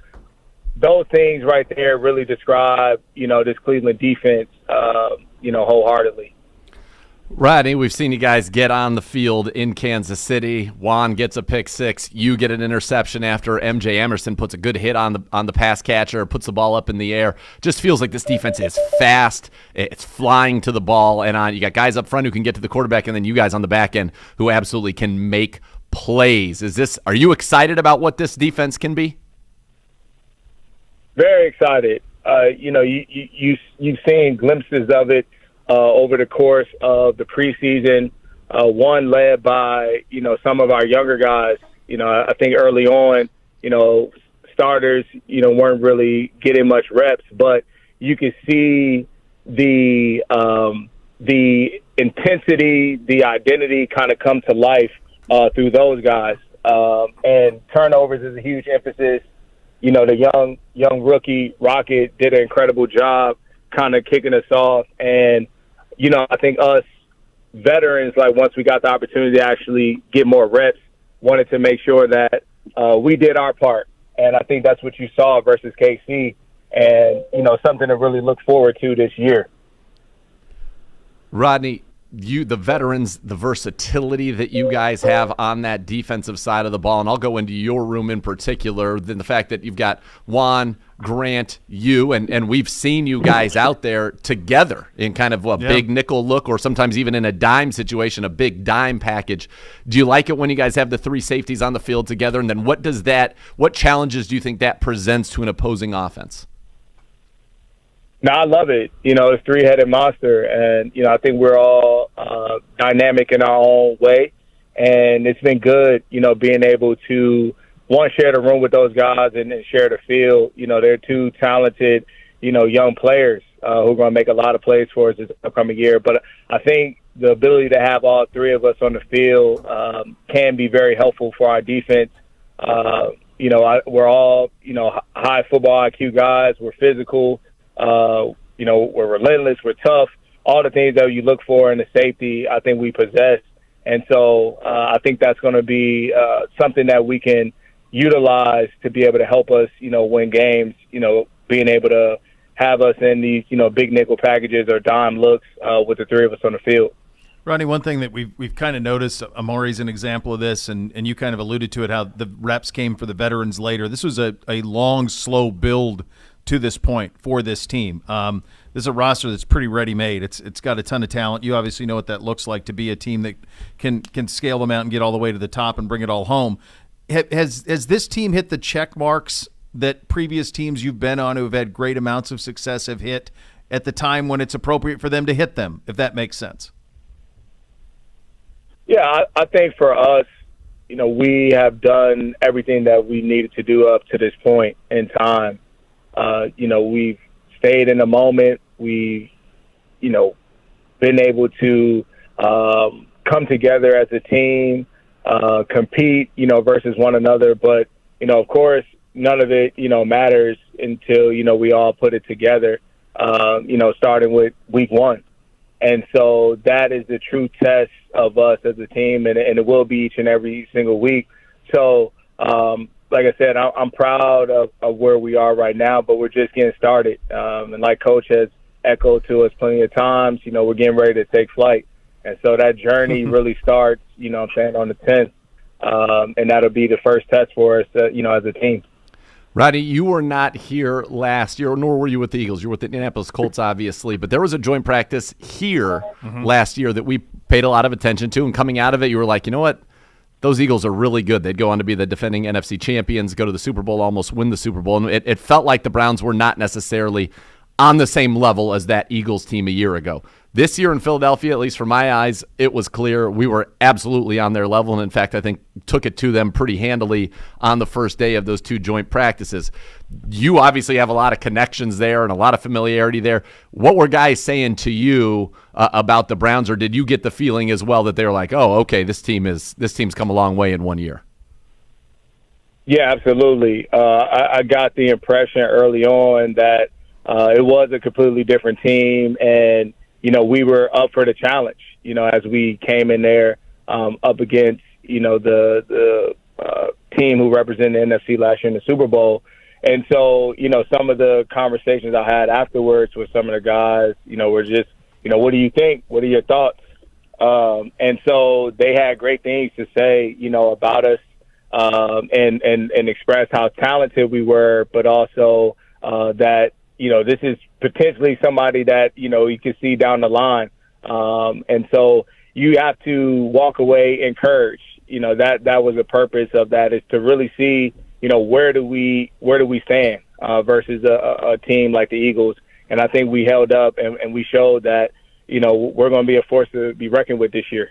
those things right there really describe, this Cleveland defense, wholeheartedly. Rodney, we've seen you guys get on the field in Kansas City. Juan gets a pick six. You get an interception after MJ Emerson puts a good hit on the pass catcher, puts the ball up in the air. Just feels like this defense is fast. It's flying to the ball, and you got guys up front who can get to the quarterback, and then you guys on the back end who absolutely can make plays. Are you excited about what this defense can be? Very excited. You've seen glimpses of it over the course of the preseason, one led by, some of our younger guys. I think early on, starters, weren't really getting much reps, but you could see the intensity, the identity kind of come to life through those guys. And turnovers is a huge emphasis. The young rookie Rocket did an incredible job kind of kicking us off. And, I think us veterans, once we got the opportunity to actually get more reps, wanted to make sure that we did our part. And I think that's what you saw versus KC, and, something to really look forward to this year. Rodney, the veterans, the versatility that you guys have on that defensive side of the ball, and I'll go into your room in particular, then the fact that you've got Juan, Grant, you, and we've seen you guys out there together in kind of a big nickel look, or sometimes even in a dime situation, a big dime package. Do you like it when you guys have the three safeties on the field together? And then what challenges do you think that presents to an opposing offense? No, I love it. It's a three-headed monster, and, I think we're all dynamic in our own way, and it's been good, being able to, one, share the room with those guys and share the field. They're two talented, young players who are going to make a lot of plays for us this upcoming year. But I think the ability to have all three of us on the field can be very helpful for our defense. We're all, high football IQ guys. We're physical. We're relentless. We're tough. All the things that you look for in the safety, I think we possess. And so I think that's going to be something that we can utilize to be able to help us, win games, being able to have us in these, big nickel packages or dime looks with the three of us on the field. Ronnie, one thing that we've kind of noticed, Amori's an example of this, and you kind of alluded to it, how the reps came for the veterans later. This was a long, slow build to this point for this team. This is a roster that's pretty ready-made. It's got a ton of talent. You obviously know what that looks like to be a team that can scale them out and get all the way to the top and bring it all home. Has this team hit the check marks that previous teams you've been on who have had great amounts of success have hit at the time when it's appropriate for them to hit them, if that makes sense? Yeah, I think for us, we have done everything that we needed to do up to this point in time. We've stayed in the moment. We've, been able to come together as a team, compete, versus one another. But, of course, none of it, matters until, we all put it together, starting with week one. And so that is the true test of us as a team, and it will be each and every single week. So, like I said, I'm proud of where we are right now, but we're just getting started. And like Coach has echoed to us plenty of times, we're getting ready to take flight. And so that journey really starts, on the 10th. And that'll be the first test for us, as a team. Rodney, you were not here last year, nor were you with the Eagles. You were with the Indianapolis Colts, obviously. But there was a joint practice here last year that we paid a lot of attention to. And coming out of it, you were like, you know what? those Eagles are really good. They'd go on to be the defending NFC champions, go to the Super Bowl, almost win the Super Bowl. And it felt like the Browns were not necessarily on the same level as that Eagles team a year ago. This year in Philadelphia, at least from my eyes, it was clear we were absolutely on their level. And in fact, I think took it to them pretty handily on the first day of those 2 joint practices. You obviously have a lot of connections there and a lot of familiarity there. What were guys saying to you about the Browns, or did you get the feeling as well that they were like, oh, okay, this team's come a long way in 1 year? Yeah, absolutely. I got the impression early on that it was a completely different team, and we were up for the challenge, as we came in there up against, the team who represented the NFC last year in the Super Bowl. And so, some of the conversations I had afterwards with some of the guys, were just, what do you think? What are your thoughts? And so they had great things to say, about us and express how talented we were, but also that, this is potentially somebody that, you can see down the line. And so you have to walk away encouraged. That was the purpose of that, is to really see, where do we stand versus a team like the Eagles. And I think we held up and we showed that, we're going to be a force to be reckoned with this year.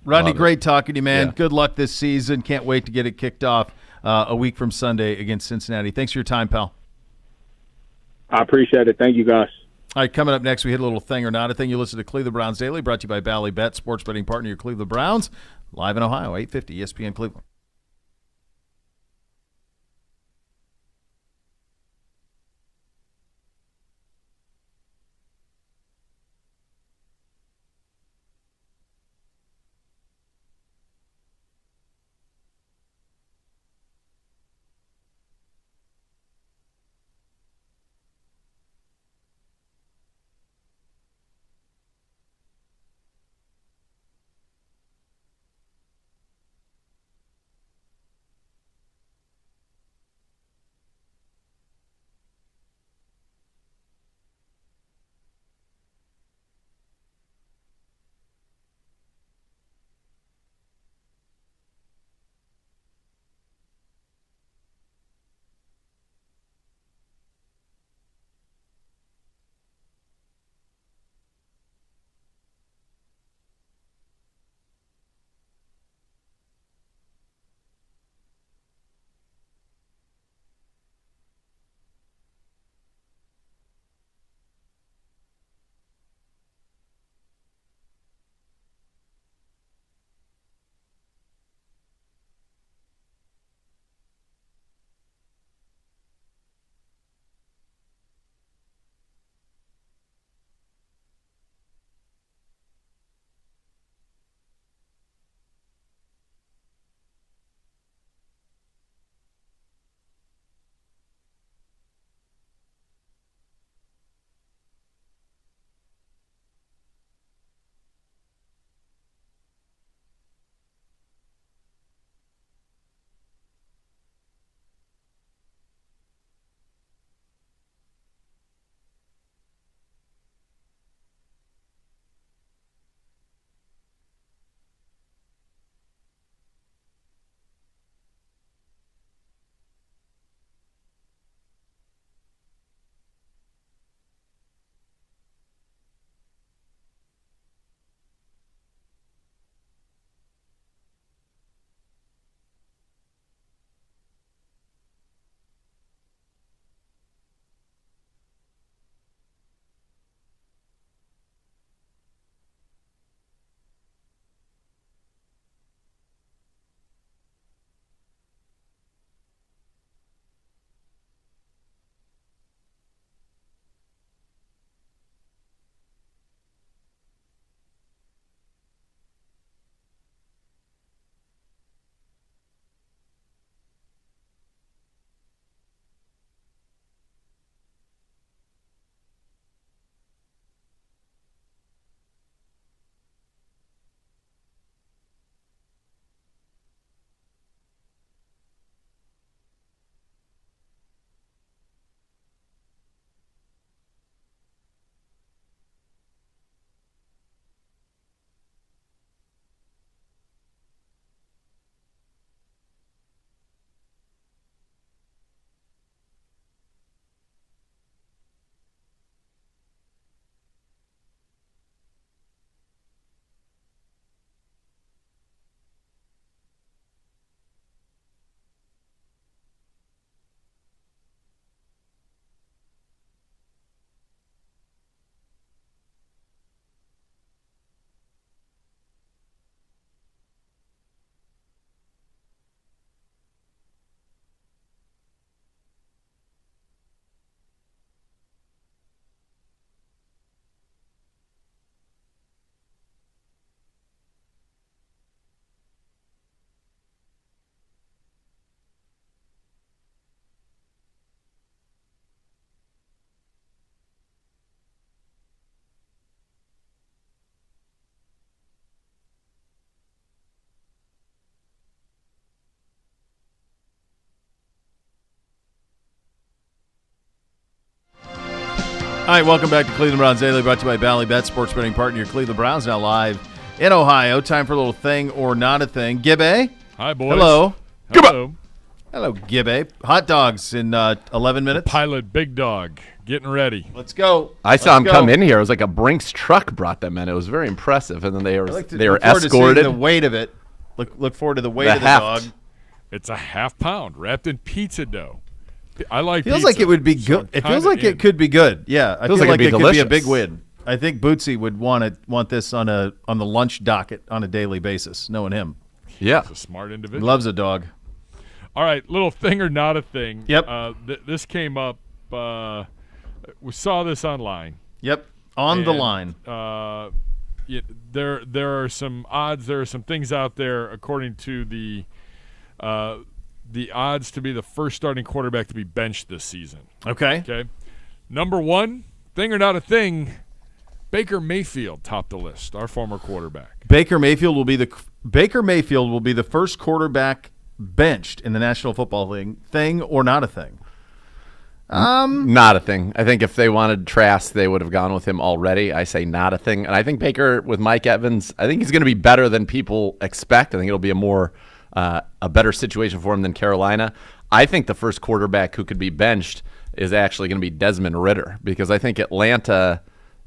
Rodney, great talking to you, man. Yeah. Good luck this season. Can't wait to get it kicked off a week from Sunday against Cincinnati. Thanks for your time, pal. I appreciate it. Thank you, guys. All right, coming up next, we hit a little thing or not a thing. You listen to Cleveland Browns Daily, brought to you by Bally Bet, sports betting partner of your Cleveland Browns, live in Ohio, 850 ESPN Cleveland. All right, welcome back to Cleveland Browns Daily, brought to you by Bally Bet, sports betting partner. Your Cleveland Browns now live in Ohio. Time for a little thing or not a thing. Gibbe. Hi, boys. Hello. Hello. Hello, Gibbe. Hot dogs in 11 minutes. Pilot Big Dog getting ready. Let's go. I saw him Let's come go. in here. It was like a Brinks truck brought them in. It was very impressive. And then they were Look escorted. forward to seeing the weight of it. Look forward to the weight The of the heft. dog. It's a half pound wrapped in pizza dough. I like Feels pizza, like it would be so good. I'm It feels kinda like in. it could be good. Yeah, I feel Feels like like it'd it be could be a delicious. big win. I think Bootsy would want this on the lunch docket on a daily basis. Knowing him, Yeah. He's a smart he individual. loves a dog. All right, little thing or not a thing. Yep. This came up. We saw this online. Yep, on the And, line. There are some odds. There are some things out there according to the odds to be the first starting quarterback to be benched this season. Okay. Okay, number one, thing or not a thing. Baker Mayfield topped the list. Our former quarterback. Baker Mayfield will be the first quarterback benched in the National Football League. Thing or not a thing? Not a thing. I think if they wanted Trask, they would have gone with him already. I say not a thing. And I think Baker with Mike Evans, I think he's going to be better than people expect. I think it'll be a better situation for him than Carolina. I think the first quarterback who could be benched is actually going to be Desmond Ridder, because I think Atlanta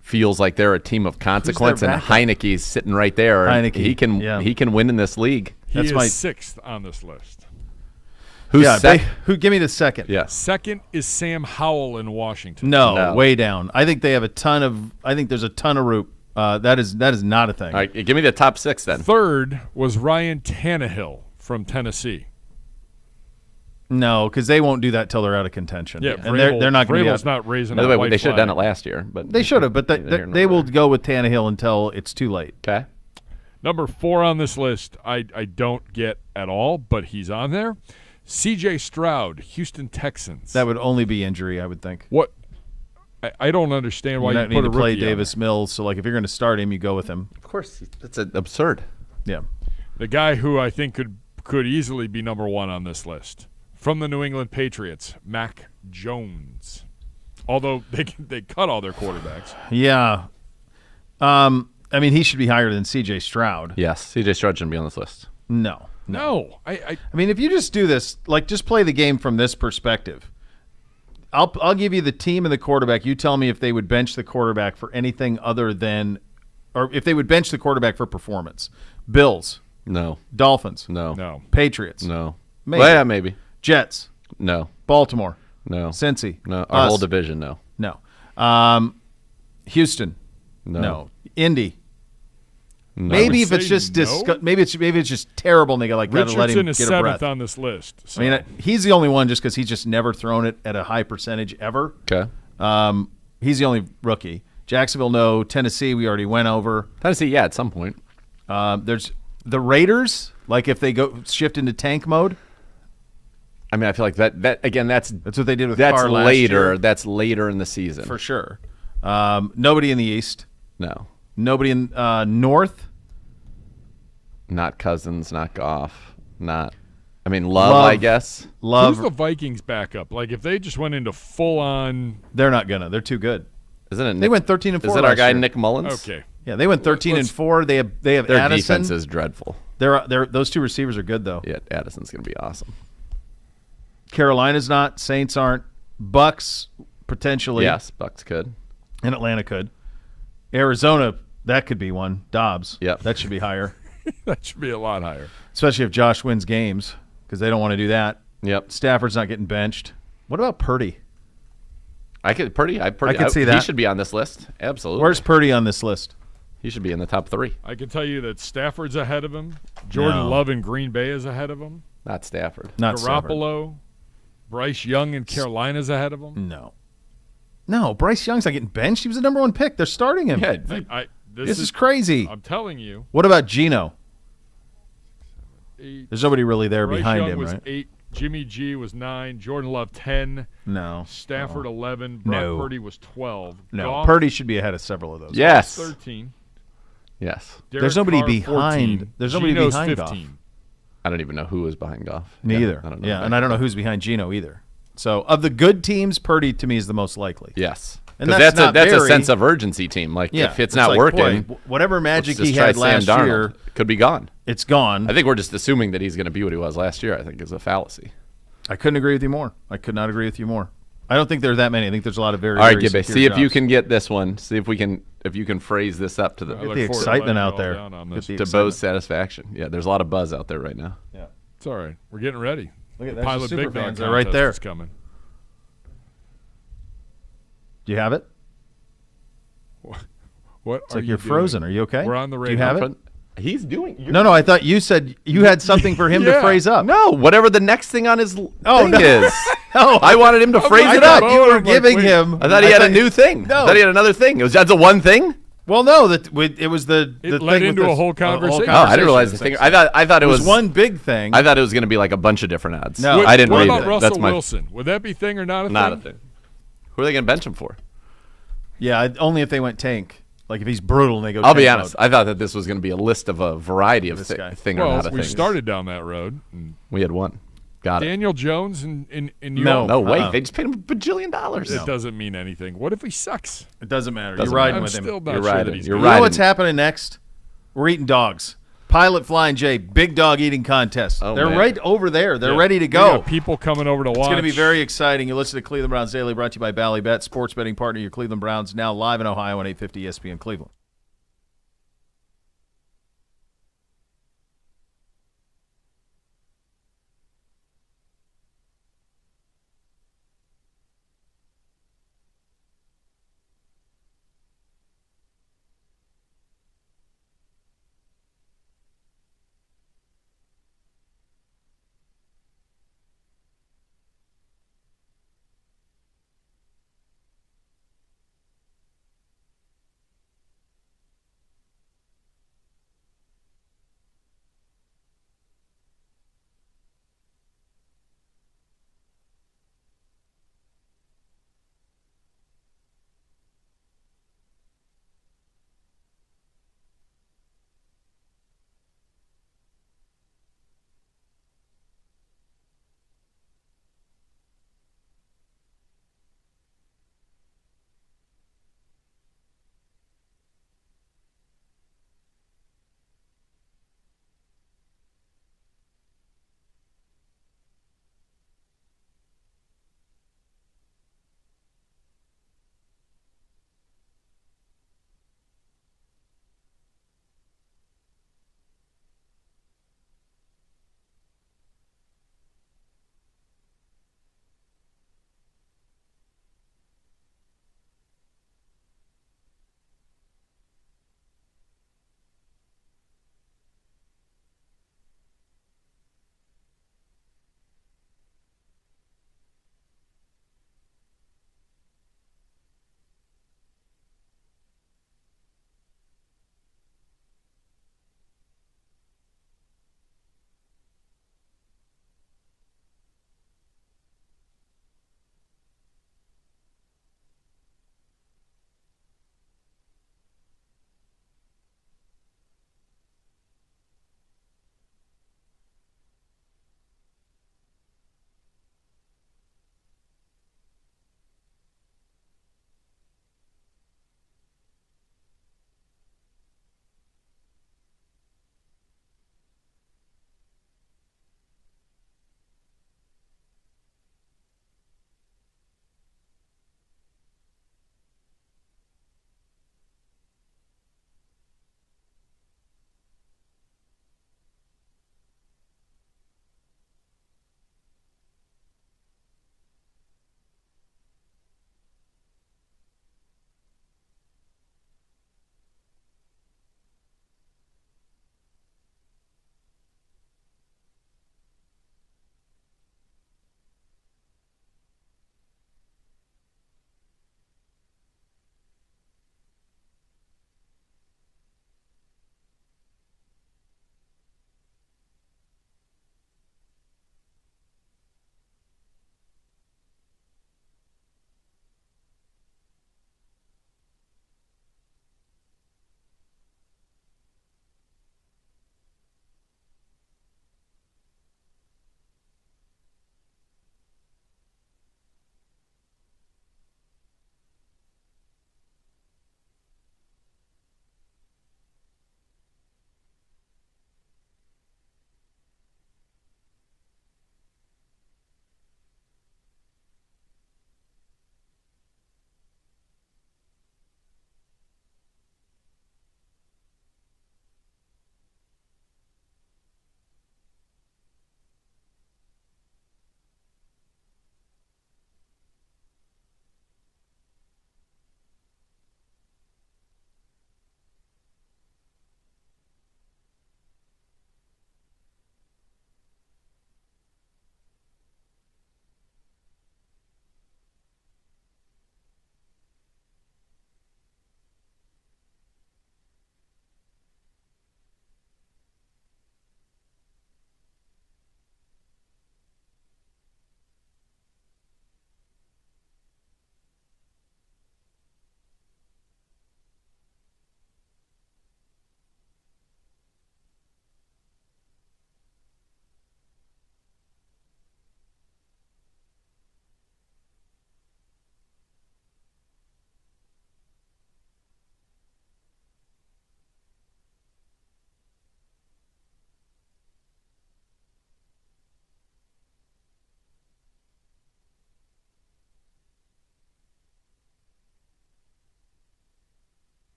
feels like they're a team of consequence, and backup? Heineke's sitting right there. And Heinicke, he can win in this league. He That's is my- sixth on this list. Who's Who? Give me the second. Yeah. Second is Sam Howell in Washington. No, No. way down. I think they have a ton of. I think there's a ton of root. That is not a thing. All right, give me the top six then. Third was Ryan Tannehill from Tennessee. No, because they won't do that till they're out of contention. Yeah, and they're not going to be. Vrabel's not raising By the a way, white they should have flag. done it last year, but They should have, but neither here nor they will there. go with Tannehill until it's too late. Okay. Number 4 on this list, I don't get at all, but he's on there. C.J. Stroud, Houston Texans. That would only be injury, I would think. What? I don't understand why You you don't put need a to play rookie on Davis Mills, so like if you're going to start him, you go with him. Of course, that's absurd. Yeah. The guy who I think could easily be number 1 on this list. From the New England Patriots, Mac Jones. Although they cut all their quarterbacks. Yeah. I mean, he should be higher than C.J. Stroud. Yes, C.J. Stroud shouldn't be on this list. No. No. I mean, if you just do this, like just play the game from this perspective. I'll give you the team and the quarterback. You tell me if they would bench the quarterback for anything other than, or if they would bench the quarterback for performance. Bills, No. Dolphins, No. Patriots, No. Maybe. Well, yeah, maybe. Jets, No. Baltimore, No. Cincy, No. Our us. whole division, no. No. Houston, No. Indy. No. Maybe I if would it's say just no. maybe it's just terrible, and they got to let him Richardson is get a breath. 7th on this list. So. I mean, he's the only one just because he's just never thrown it at a high percentage ever. Okay. He's the only rookie. Jacksonville, no. Tennessee, we already went over. Tennessee, yeah, at some point. There's the Raiders. Like if they go shift into tank mode, I mean, I feel like that again. That's that's what they did with that's Carr last later. year, That's later in the season. for sure. Nobody in the East. No, Nobody in North. not Cousins, not Goff, not. I mean, Love, Love. I guess. Love. Who's the Vikings backup? Like if they just went into full on. They're not gonna. They're too good. Isn't it? They Nick, went 13 and 4. Is it our last guy year. Nick Mullins? Okay. Yeah, they went 13 and Let's- 4. They have Their Addison. defense is dreadful. Those two receivers are good though. Yeah, Addison's gonna be awesome. Carolina's not. Saints aren't. Bucks potentially. Yes, Bucks could. And Atlanta could. Arizona, that could be one. Dobbs. Yep. That should be higher, That should be a lot higher. especially if Josh wins games because they don't want to do that. Yep. Stafford's not getting benched. What about Purdy? I could see He that. should be on this list. Absolutely. Where's Purdy on this list? He should be in the top 3. I can tell you that Stafford's ahead of him. Jordan No. Love in Green Bay is ahead of him. Not Stafford. Not Stafford. Garoppolo, Bryce Young in Carolina's ahead of him. No, Bryce Young's not getting benched. He was the number 1 pick. They're starting him. Yeah, This is crazy. I'm telling you. What about Geno? 8. There's nobody really there Bryce behind Young him, was right? 8. Jimmy G was 9. Jordan Love 10. No. Stafford 11. Brock No. Purdy was 12. No. Goff, Purdy should be ahead of several of those. yes. 13. Yes. Derek There's nobody Carr, behind- 14. there's nobody Geno's behind 15. Goff. I don't even know who is behind Goff. Me Yeah, either. I don't know. Yeah, and I don't know who's behind Geno either. So of the good teams, Purdy to me is the most likely. Yes. And Because not that's a very- sense of urgency team. Like, Yeah, if it's not like, working, boy, whatever magic let's just he try had Sam last Darnold. year, It could be gone. it's gone. I think we're just assuming that he's going to be what he was last year. I think is a fallacy. I couldn't agree with you more. I could not agree with you more. I don't think there are that many. I think there's a lot of very, All right, very Gibby, secure see if you jobs. can get this one. See if you can phrase this up to I Get look the forward to excitement letting out you all there. down on Get this. the to excitement. Bo's satisfaction. Yeah, there's a lot of buzz out there right now. Yeah. It's all right. We're getting ready. Look at The that. Pilot Super Big Dog fans are right contest there. is coming. Do you have it? What It's are like you you're doing? frozen. Are you okay? We're on the Do radio. you have it? He's doing. No, I thought you said you had something for him to Yeah. phrase up. No, whatever the next thing on his thing no. is. No, I wanted him to phrase I it thought up. you were I'm like, giving wait. him. I thought he had a new thing. No. I thought he had another thing. That's a one thing. Well, no, it was the It thing led with into a this- whole conversation. Oh, I didn't realize the thing. I thought it It was was one big thing. I thought it was going to be like a bunch of different ads. No. I didn't What read about it. Russell That's my Wilson? Would that be thing or not a not thing? a thing. Who are they going to bench him for? Yeah, only if they went tank. Like if he's brutal and they go. I'll be tank honest. mode. I thought that this was going to be a list of a variety of This guy. thing or Well, not a we thing. started down that road. And We had one. Got it. Daniel Jones in New No. York. No way. Uh-uh. They just paid him $1 bajillion. It doesn't mean anything. What if he sucks? It doesn't matter. Doesn't You're riding I'm with him. still not You're sure riding. that he's You're good. You know riding. what's happening next? We're eating dogs. Pilot Flying J, big dog eating contest. Oh, They're man. right over there. They're Yeah. ready to We go. got people coming over to watch. It's going to be very exciting. You listen to Cleveland Browns Daily, brought to you by Bally Bet, sports betting partner, your Cleveland Browns, now live in Ohio on 850 ESPN Cleveland.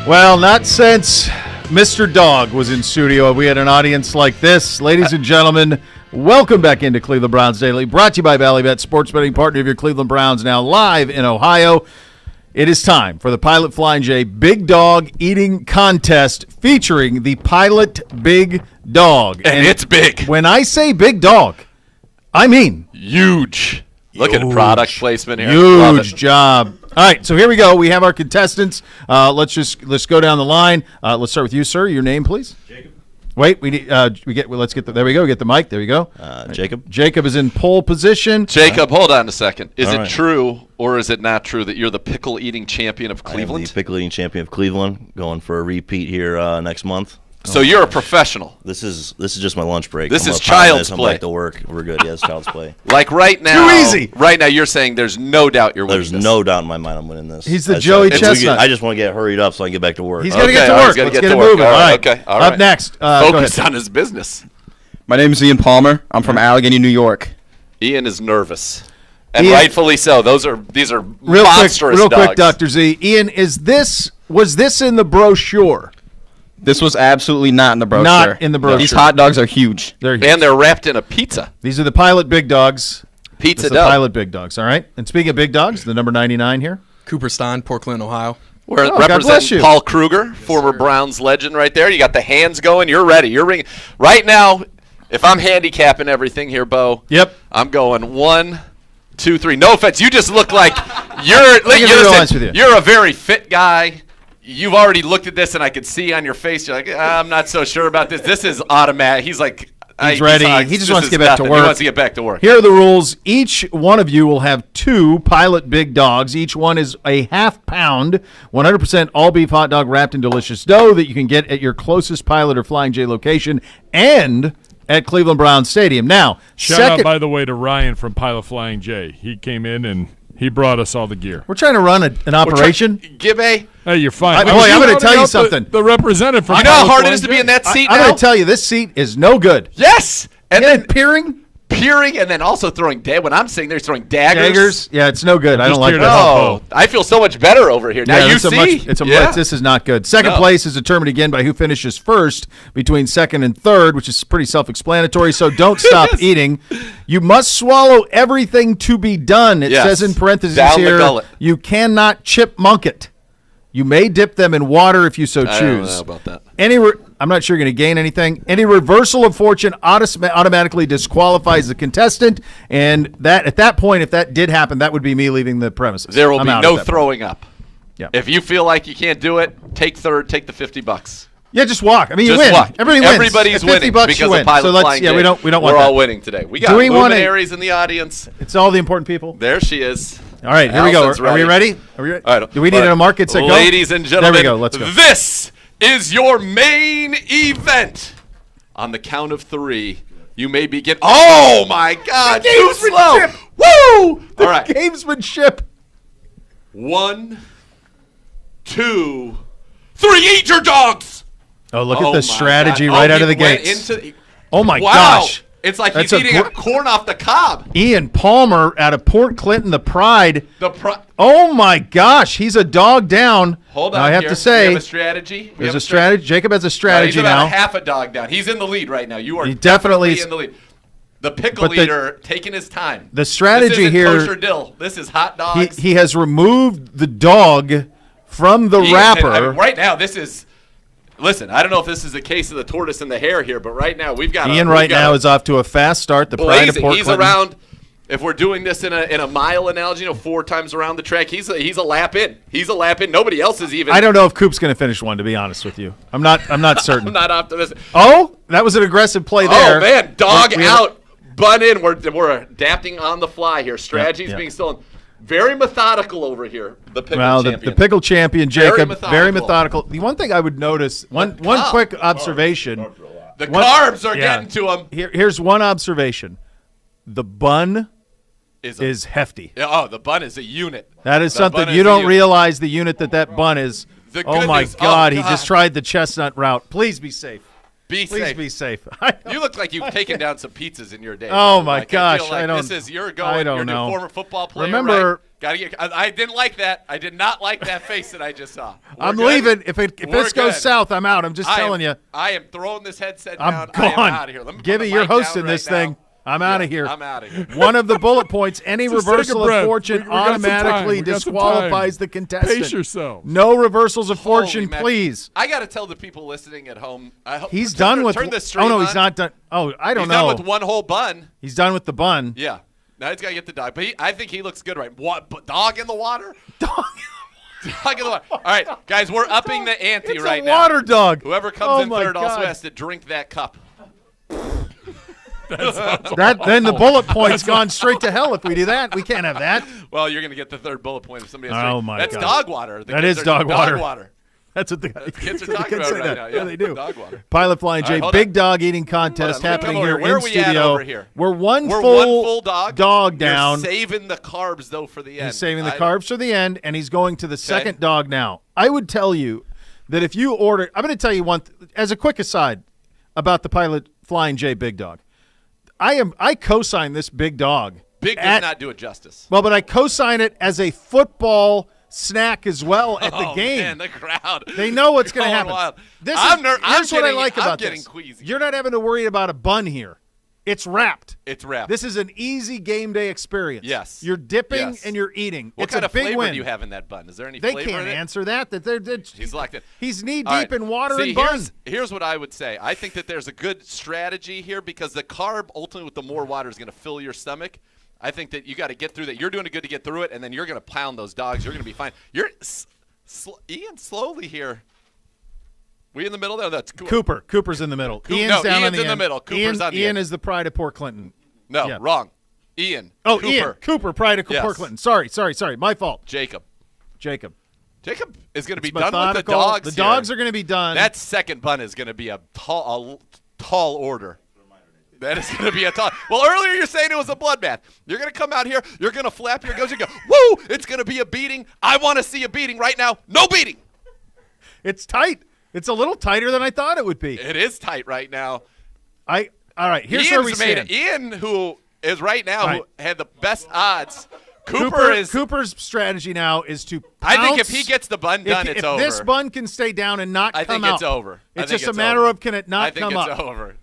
Well, not since Mr. Dog was in studio we had an audience like this. Ladies and gentlemen, welcome back into Cleveland Browns Daily, brought to you by Bally Bet, sports betting partner of your Cleveland Browns, now live in Ohio. It is time for the Pilot Flying J Big Dog Eating Contest featuring the Pilot Big Dog. And it's big. When I say big dog, I mean Huge. Look at product placement here. Love huge it. job. All right, so here we go. We have our contestants. Let's go down the line. Let's start with you, sir. Your name, please. Jacob. Wait, there we go. Get the mic. There we go. Jacob. Jacob is in pole position. Jacob, hold on a second. Is All it right. true or is it not true that you're the pickle eating champion of I am Cleveland? the pickle eating champion of Cleveland, going for a repeat here next month. So you're a professional. This is just my lunch break. This I'm is up on child's I'm play. back to work. We're good. Yes, child's play. Like right now. Too easy. Right now you're saying there's no doubt you're winning There's this. no doubt in my mind I'm winning this. He's the I said, Joey if we Chestnut. I just want to get hurried up so I can get back to work. He's got to Okay, get to all right, work. he's gotta Let's get get to it work. moving. All All right, right. okay, all Up right. next. Go Focus ahead. on his business. My name is Ian Palmer. I'm from Allegheny, New York. Ian is nervous. And Ian- rightfully so. These are Real monstrous quick, dogs. Dr. Z. Ian, was this in the brochure? This was absolutely not in the brochure. Not in the brochure. These hot dogs are huge. They're huge. And they're wrapped in a pizza. These are the Pilot Big Dogs. Pizza This is the dough. Pilot Big Dogs, all right? And speaking of big dogs, the number 99 here. Cooperstown, Portland, Ohio. We're Oh, God bless representing you. Paul Kruger, former Browns legend right there. You got the hands going. You're ready. You're ringing. Right now, if I'm handicapping everything here, Bo, Yep. I'm going 1, 2, 3. No offense. You just look like you're gonna be real honest with you. you're a very fit guy. You've already looked at this, and I could see on your face, you're like, I'm not so sure about this. This is automatic. He's like, He's ready. He just wants to get back to work. He wants to get back to work. Here are the rules. Each one of you will have 2 Pilot Big Dogs. Each one is a half-pound, 100% all-beef hot dog wrapped in delicious dough that you can get at your closest Pilot or Flying J location and at Cleveland Browns Stadium. Now, Shout out, by the way, to Ryan from Pilot Flying J. He came in and he brought us all the gear. we're trying to run an operation. Gibbe, Hey, you're fine. Boy, I'm gonna tell you something. The representative from you know how Pilot hard it Flying is to be J? in that seat I'm now? going to tell you, this seat is no good. Yes. And then Peering? peering and then also throwing when I'm sitting there, he's throwing daggers. Daggers? Yeah, it's no good. I don't Just like here that. to help. Oh, I feel so much better over here. Now Yeah, you it's a see. much, this is not good. Second No. place is determined again by who finishes first between second and third, which is pretty self-explanatory. So don't stop eating. You must swallow everything to be done. It Yes. says in parentheses Down the here, gullet. you cannot chipmunk it. You may dip them in water if you so choose. I don't know about that. I'm not sure you're going to gain anything. Any reversal of fortune automatically disqualifies the contestant, and that at that point, if that did happen, that would be me leaving the premises. There will I'm be out no at that point. throwing up. Yeah. If you feel like you can't do it, take third, take the $50. Yeah, just walk. I mean, you Just win. walk. Everybody wins. Everybody's At $50 winning bucks, because you win. of Pilot So let's, Flying yeah, J. we don't want We're that. all winning today. We got we want a- luminaries in the audience. It's all the important people. There she is. All right, here we go. Allison's Are we ready? Are we ready? All right. Do we need All right. a market to go? Ladies and gentlemen, There we go. Let's go. This is your main event. On the count of 3, you may begin. Oh my God! Too slow. Gamesmanship. Woo! The All right. gamesmanship. 1, 2, 3. Eat your dogs. Oh, look Oh at the my strategy God. right Oh, out of he the went gates. Oh my wow. gosh. It's like That's he's a eating gr- corn off the cob. Ian Palmer out of Port Clinton, the Pride. Oh my gosh, he's a dog down. Hold on. Now, I have here. to say, we have a strategy. there's a strategy. Jacob has a He's strategy about now. a half a dog down. He's in the lead right now. You are He definitely is- in the lead. The pickle But the- eater taking his time. The strategy this isn't here- kosher dill. This is hot dogs. He has removed the dog from the He is- wrapper. I mean, right now, this is. Listen, I don't know if this is a case of the tortoise and the hare here, but right now we've got. Ian right now is off to a fast start. The Pride of blazing. Port He's Clinton. around. If we're doing this in a mile analogy, 4 times around the track, he's a lap in. He's a lap in. Nobody else is even. I don't know if Coop's going to finish one. To be honest with you, I'm not certain. I'm not optimistic. Oh, that was an aggressive play there. Oh man, dog We have- out, bun in. We're adapting on the fly here. Strategies yeah. being stolen. Very methodical over here. The pickle Well, the champion. pickle champion, Jacob, very methodical. methodical. The one thing I would notice, one quick observation. The carbs are yeah. getting to him. Here's one observation. The bun is hefty. The bun is a unit. That is The something bun you is a don't unit. realize the unit that bun is. The Oh my goodness- God, oh, he just tried the chestnut route. Please be safe. Please safe. be safe. You look like you've taken down some pizzas in your day. Oh brother. my Like, gosh, I feel like I don't. this is you're going. I don't you're know. a former football player. Remember, right? Gotta get. I didn't like that. I did not like that face that I just saw. I'm good. leaving. If this We're goes good. south, I'm out. I'm just telling you. I am throwing this headset I'm down. gone. I am out of here. Let me put Gibby, the you're mic down hosting right this now. thing. I'm out of here. I'm out of here. One of the bullet points, any Just take a reversal of breath. fortune We got some time. automatically We got some disqualifies time. the contestant. Pace yourselves. No reversals of Holy fortune, mac- please. I got to tell the people listening at home. I hope He's done with. Turn the stream oh no, on. he's not done. Oh, I don't He's know. done with one whole bun. He's done with the bun. Yeah. Now he's got to get the dog. But I think he looks good, right? What? But dog in the water? Dog. Dog in the water. All right, guys, we're upping the ante It's right a now. water dog. Whoever comes Oh in my third also God. has to drink that cup. Then the bullet point's gone straight to hell. If we do that, we can't have that. Well, you're going to get the third bullet point if somebody has to Oh, drink. my That's God. dog water. The That kids is are dog water. Dog water. That's what the Kids are the talking kids about say right that. now. Yeah, they do. Dog water. Pilot Flying All right, J, hold big on. dog eating contest Hold on, let me happening come here over. Where in are we at studio. over here? We're one We're full one full dog. dog down. You're saving the carbs, though, for the end. He's saving the I- carbs for the end, and he's going to the second dog now. I would tell you that if you order, I'm going to tell you one as a quick aside about the Pilot Flying J big dog. I co-sign this big dog. Big does not do it justice. Well, but I co-sign it as a football snack as well at the game. Man, the crowd. They know what's going to Going happen. wild. This I'm is, ner- I'm here's what I getting- like I'm about getting this. queasy. You're not having to worry about a bun here. It's wrapped. It's wrapped. This is an easy game day experience. Yes. You're dipping Yes. and you're eating. What it's kind a of big flavor win. do you have in that bun? Is there any They flavor can't in it? answer that. He's locked in. He's knee All deep right. in water See, and bun. here's what I would say. I think that there's a good strategy here because the carb, ultimately, with the more water, is going to fill your stomach. I think that you got to get through that. You're doing good to get through it, and then you're going to pound those dogs. You're going to be fine. You're Ian slowly here. We in the middle there? That's cool. Cooper's in the middle. Ian's no, down Ian's on the in the end. middle. Cooper's on the Ian end. is the pride of Port Clinton. No, Yeah. wrong. Ian. Oh, Cooper. Ian. Cooper, pride of Yes. Port Clinton. Sorry. My fault. Jacob. Jacob. Jacob is going to be It's done with the methodical. dogs. The here. dogs are going to be done. That second bun is going to be a tall order. That is going to be a tall. Well, earlier you're saying it was a bloodbath. You're going to come out here. You're going to flap your gums. You go, woo! It's going to be a beating. I want to see a beating right now. No beating. It's tight. It's a little tighter than I thought it would be. It is tight right now. All right. Here's where we Ian's made stand. it. Ian, who is right now, All right. who had the best odds. Cooper's strategy now is to pounce. I think if he gets the bun done, it's if over. this bun can stay down and not I come think up, it's over. I It's think just a it's matter over. of can it not come I think up. it's over.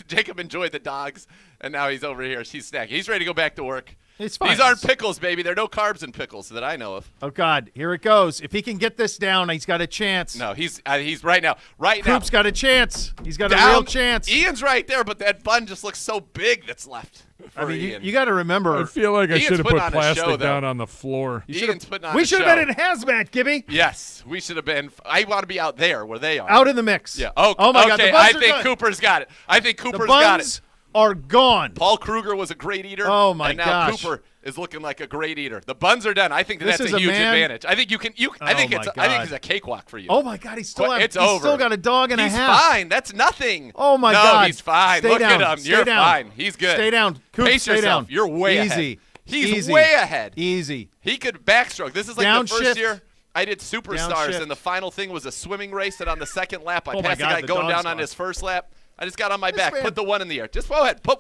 Jacob enjoyed the dogs, and now he's over here. He's snacking. He's ready to go back to work. It's fine. These aren't pickles, baby. There are no carbs in pickles that I know of. Oh God, here it goes. If he can get this down, he's got a chance. No, he's right now. Coop's got a chance. He's got Down. a real chance. Ian's right there, but that bun just looks so big that's left for I mean, Ian. you got to remember. I feel like I Ian's should have putting put on a show, plastic though. down on the floor. Ian's putting on we a should show. have been in hazmat, Gibby. Yes, we should have been. I want to be out there where they are. Out in the mix. Yeah. Oh, my okay. God. The buns I are think done. Cooper's got it. I think The Cooper's got buns it. are gone. Paul Kruger was a great eater. Oh, my and now gosh. Cooper is looking like a great eater. The buns are done. I think This that's is a a huge man- advantage. I think you can. I think my it's. I God. think it's a cakewalk for you. Oh my God, he's still But it's he's over. still got a dog and He's a half. fine. That's nothing. Oh my no, God. he's fine. Stay Look down. at him. Stay You're down. fine. He's good. Stay down. Coop, Pace stay yourself. down. You're way Easy. ahead. He's Easy. way ahead. Easy. He could backstroke. This is like the first Downshift. year I did Superstars, Downshift. and the final thing was a swimming race. And on the second lap, I Oh my passed God, the guy the going dog's down on gone. his first lap. I just got on my back. man- Put the one in the air. Just go ahead. Put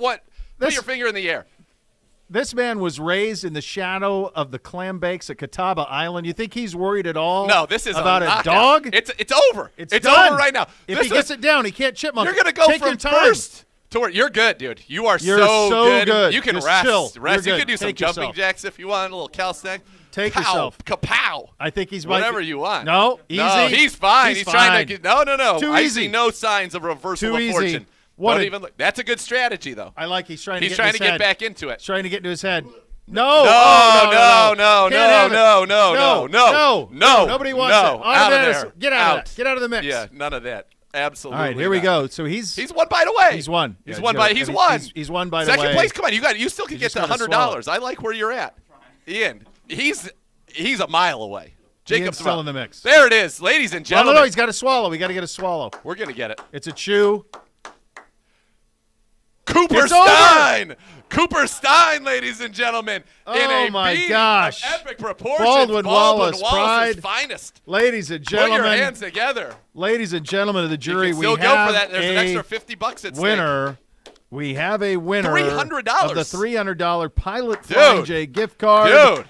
This- your finger in the air. This man was raised in the shadow of the clam bakes at Catawba Island. You think he's worried at all? No, this is about a a knockout. dog. It's over. It's It's done. over right now. If This he gets is- it down, he can't chipmunk. You're gonna go Take from your time. first to where you're good, dude. You are You're so so good. You can Just rest. chill. Rest. You're You good. can do some Take jumping yourself. jacks if you want, a little calisthenics. Take Pow, yourself. Kapow. I think he's Whatever you want. No, easy. No, he's fine. He's trying fine. to get. No. Too I easy. see no signs of reversal Too of easy. fortune. What Don't a- even look. That's a good strategy, though. I like he's trying to He's get trying in to his get head. back into it. He's trying to get into his head. No. No, Oh, no, no. Can't have it. no. Nobody wants no. it. Out of Automatic. there. Get out of that. Get out of the mix. Yeah, none of that. Absolutely. All right, here we not. go. So he's He's one bite away. He's won. He's Yeah, one Joe, bite. He's I mean, won. He's one bite Second away. place. Come on, you still can You get just the gotta $100. I like where you're at, Ian. He's a mile away. Jacob's still in the mix. There it is, ladies and No, gentlemen. no, he's got to swallow. We got to get a swallow. We're gonna get it. It's a chew. Cooper It's over. Stein. Cooper Stein, ladies and gentlemen. in Oh, a my beat gosh. of epic proportions. Baldwin Wallace, Wallace's pride. finest. Ladies and Put your gentlemen, hands together. ladies and gentlemen of the You jury, can still we go have for that. There's an a extra $50 at stake. winner. We have a winner $300. of the $300 Pilot Flying Dude. J gift card. Dude.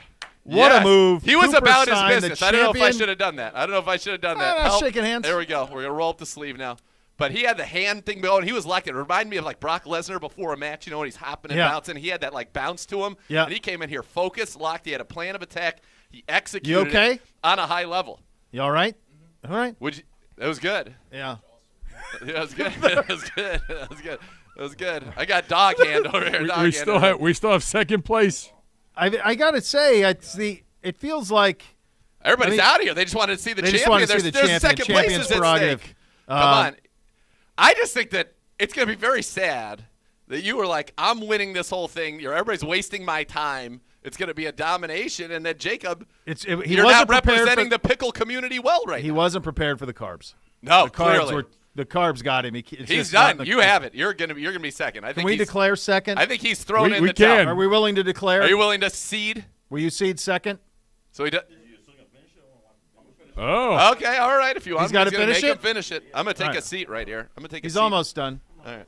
What Yes. a move. He was Cooper about his signed the business. I don't know if I champion. should have done that. Ah, shaking hands. There we go. We're going to roll up the sleeve now. But he had the hand thing going. He was like, it reminded me of like Brock Lesnar before a match, when he's hopping and bouncing. He had that like bounce to him. Yeah. And he came in here focused, locked. He had a plan of attack. He executed You okay? it on a high level. You all right? All right. That was good. Yeah. Yeah, that was good. That was good. That was good. That was good. I got dog hand over here. We still have second place. I got to say, it feels like Everybody's out of here. They just wanted to see the They just champion. wanted to see the There's champion. second Champion's places at prerogative. stake. Come on. I just think that it's going to be very sad that you were like, I'm winning this whole thing. Everybody's wasting my time. It's going to be a domination. And that Jacob, you're not representing the pickle community well right now. He wasn't prepared for the carbs. No, clearly. The carbs got him. He's done. You have it. You're going to be second. I think Can we declare second? I think he's thrown in we the can. towel. Are we willing to declare? Are you willing to cede? Will you cede second? So he does. Oh. Okay, all right. If you want, He's gotta going to finish make it? him finish it. I'm going to take All right. a seat right here. I'm going to take a He's seat. almost done. All right.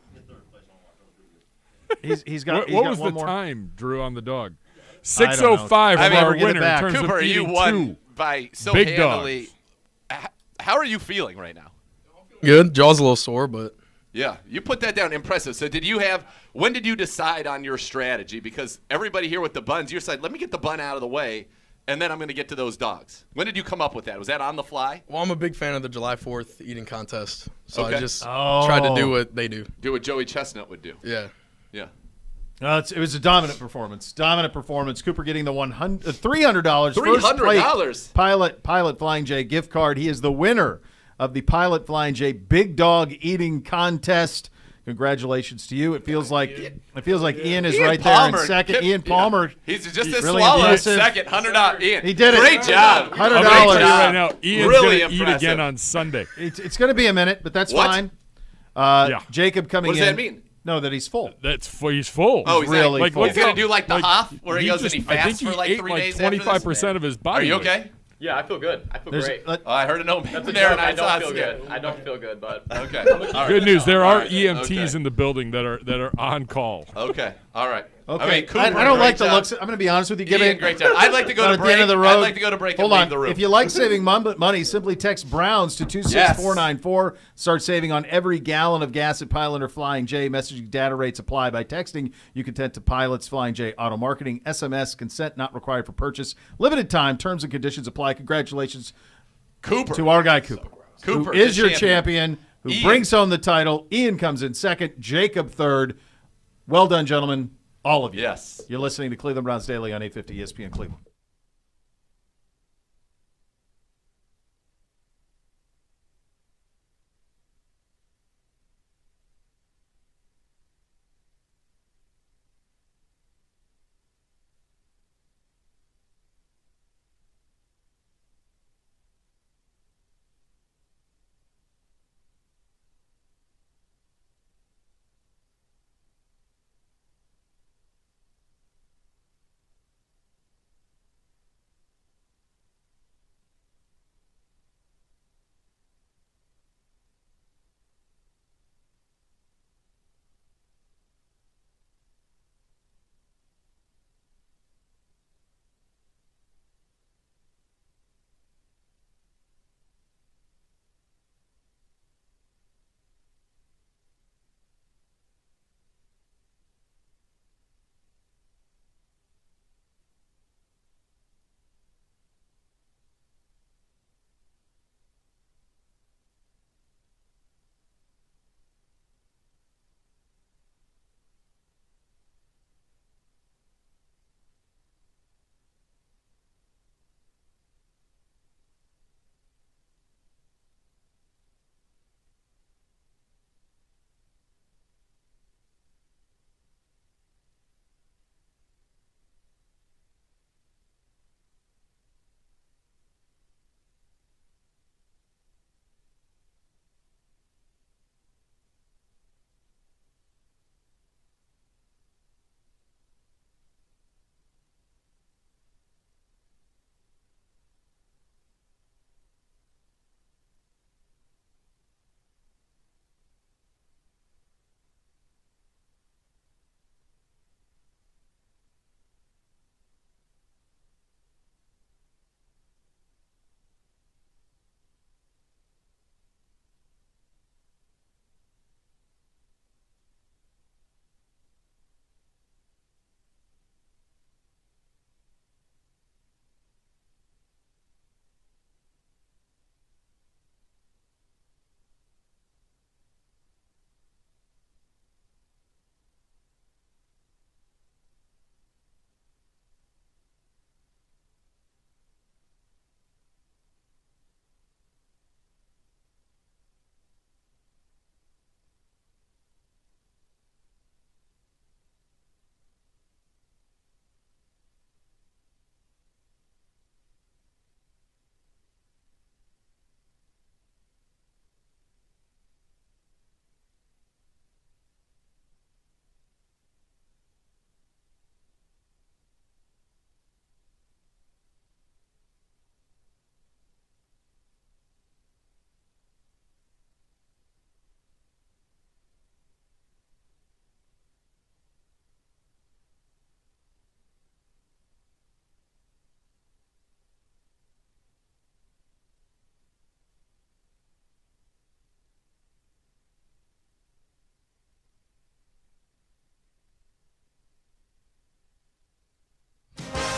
He's got. What got was one the more. time, Drew, on the dog? I don't know. 6:05 I from mean, our we'll get it winner in back. terms Cooper, of you beating won two. by so Big handily. How are you feeling right now? Good. Jaw's a little sore, but Yeah, you put that down. Impressive. So when did you decide on your strategy? Because everybody here with the buns, you said, let me get the bun out of the way, and then I'm going to get to those dogs. When did you come up with that? Was that on the fly? well, I'm a big fan of the July 4th eating contest, so Okay. I just Oh. tried to do what they do. Do what Joey Chestnut would do. Yeah. Yeah. It was a dominant performance. Cooper getting the $300. $300? Pilot Flying J gift card. He is the winner of the Pilot Flying J Big Dog Eating Contest. Congratulations to you. It feels like Ian is right Palmer. there in second. Ian Palmer. He's just as really swallow impressive. second. $100. Ian. He did it. Great job. $100. I'll Great tell you job. right now, Ian's Really going to eat impressive. again on Sunday. It's going to be a minute, but that's What? fine. Yeah. Jacob coming What in. does that mean? No, that he's full. He's full. Oh, he's really like, full. he's going to do like the Hoff, where he goes just, and he I think fasts for like ate 3 like days after this? 25% of his body. Are you weight. okay? Yeah, I feel good. I feel There's- great. Oh, I heard a no That's a there, joke. and I I thought don't feel good. I don't feel good, but Okay. All right. Good news. There All are right. EMTs Okay. in the building that are on call. Okay. All right. Okay. I mean, Cooper, I don't great like the job. looks. I'm going to be honest with you. Ian, great job. I'd like to go to at break. the end of the road. I'd like to go to break Hold and on. leave the room. If you like saving money, simply text Browns to 26494. Start saving on every gallon of gas at Pilot or Flying J. Messaging data rates apply by texting. You consent to Pilots Flying J Auto Marketing. SMS consent not required for purchase. Limited time. Terms and conditions apply. Congratulations Cooper. to our guy Cooper. Cooper, who is the your champion, who Ian. brings home the title. Ian comes in second. Jacob third. Well done, gentlemen. All of you. Yes. You're listening to Cleveland Browns Daily on 850 ESPN Cleveland.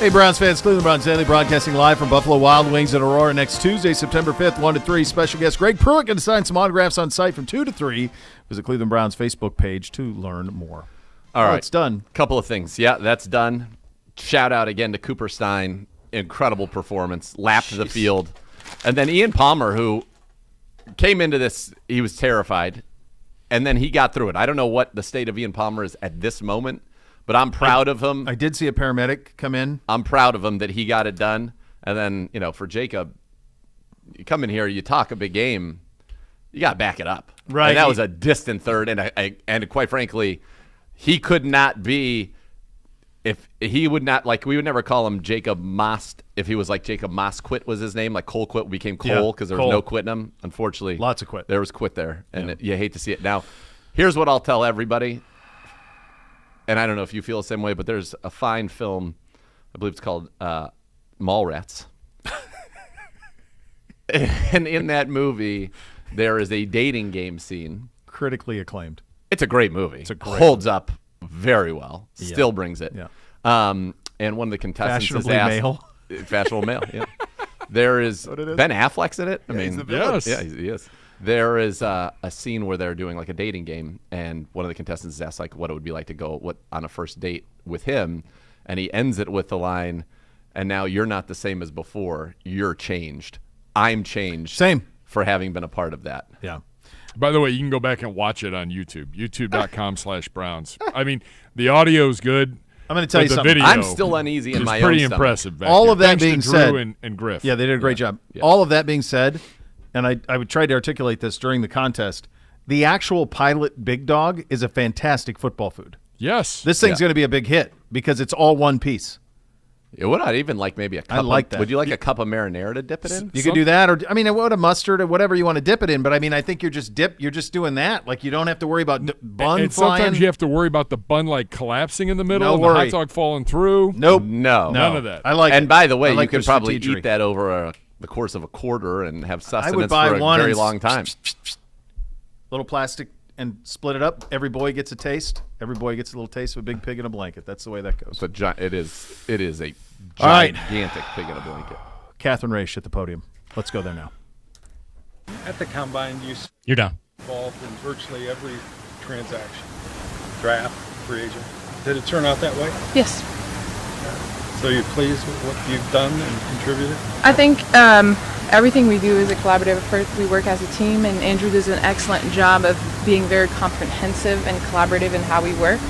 Hey, Browns fans, Cleveland Browns Daily broadcasting live from Buffalo Wild Wings in Aurora next Tuesday, September 5th, 1 to 3. Special guest Greg Pruitt going to sign some autographs on site from 2 to 3. Visit Cleveland Browns Facebook page to learn more. All right. It's done. Couple of things. Yeah, that's done. Shout out again to Cooper Stein. Incredible performance. Lapped the field. And then Ian Palmer, who came into this, he was terrified. And then he got through it. I don't know what the state of Ian Palmer is at this moment, but I'm proud of him. I did see a paramedic come in. I'm proud of him that he got it done. And then, for Jacob, you come in here, you talk a big game, you got to back it up. Right. And that was a distant third. And quite frankly, he could not be, if he would not, like, we would never call him Jacob Most if he was like Jacob Mosquit was his name, like Cole Quit became Cole because there was no quitting him. Unfortunately, lots of quit. There was quit there, and you hate to see it. Now, here's what I'll tell everybody, and I don't know if you feel the same way, but there's a fine film, I believe it's called Mallrats. And in that movie, there is a dating game scene. Critically acclaimed. It's a great movie. Holds up very well. Still brings it. Yeah. And one of the contestants Fashionably is asked, male. Fashionable male. Yeah. There is Ben Affleck's in it. He's the villain. Yes. Yeah, he is. There is a scene where they're doing like a dating game, and one of the contestants is asked like what it would be like to go on a first date with him, and he ends it with the line, "And now you're not the same as before. You're changed. I'm changed. Same. For having been a part of that." Yeah. By the way, you can go back and watch it on YouTube, youtube.com/Browns. I mean, the audio's good. I'm going to tell you the something. Video I'm still uneasy in is my own pretty stomach. impressive. Back All here. of that Thanks to being Drew said, and Griff. Yeah, they did a great job. Yeah. All of that being said, and I would try to articulate this during the contest, the actual Pilot Big Dog is a fantastic football food. Yes. This thing's going to be a big hit because it's all one piece. It would not even like maybe a cup. I like that. Would you like a cup of marinara to dip it in? You could do that, or I mean, what a mustard or whatever you want to dip it in. But I mean, I think you're just doing that. Like you don't have to worry about bun and flying. sometimes you have to worry about the bun like collapsing in the middle No and worry. the hot dog falling through. Nope, No. None of that. I like. And it. by the way, I like you could their probably strategery. eat that over the course of a quarter and have I would sustenance buy for a one very and long time. Little plastic and split it up. Every boy gets a taste. Every boy gets a little taste of a big pig in a blanket. That's the way that goes. But it is a All right. gigantic pig in a blanket. Catherine Raish at the podium. Let's go there now. At the combine, You're done. involved in virtually every transaction, draft, free agent. Did it turn out that way? Yes. So you're pleased with what you've done and contributed? I think everything we do is a collaborative effort. We work as a team, and Andrew does an excellent job of being very comprehensive and collaborative in how we work.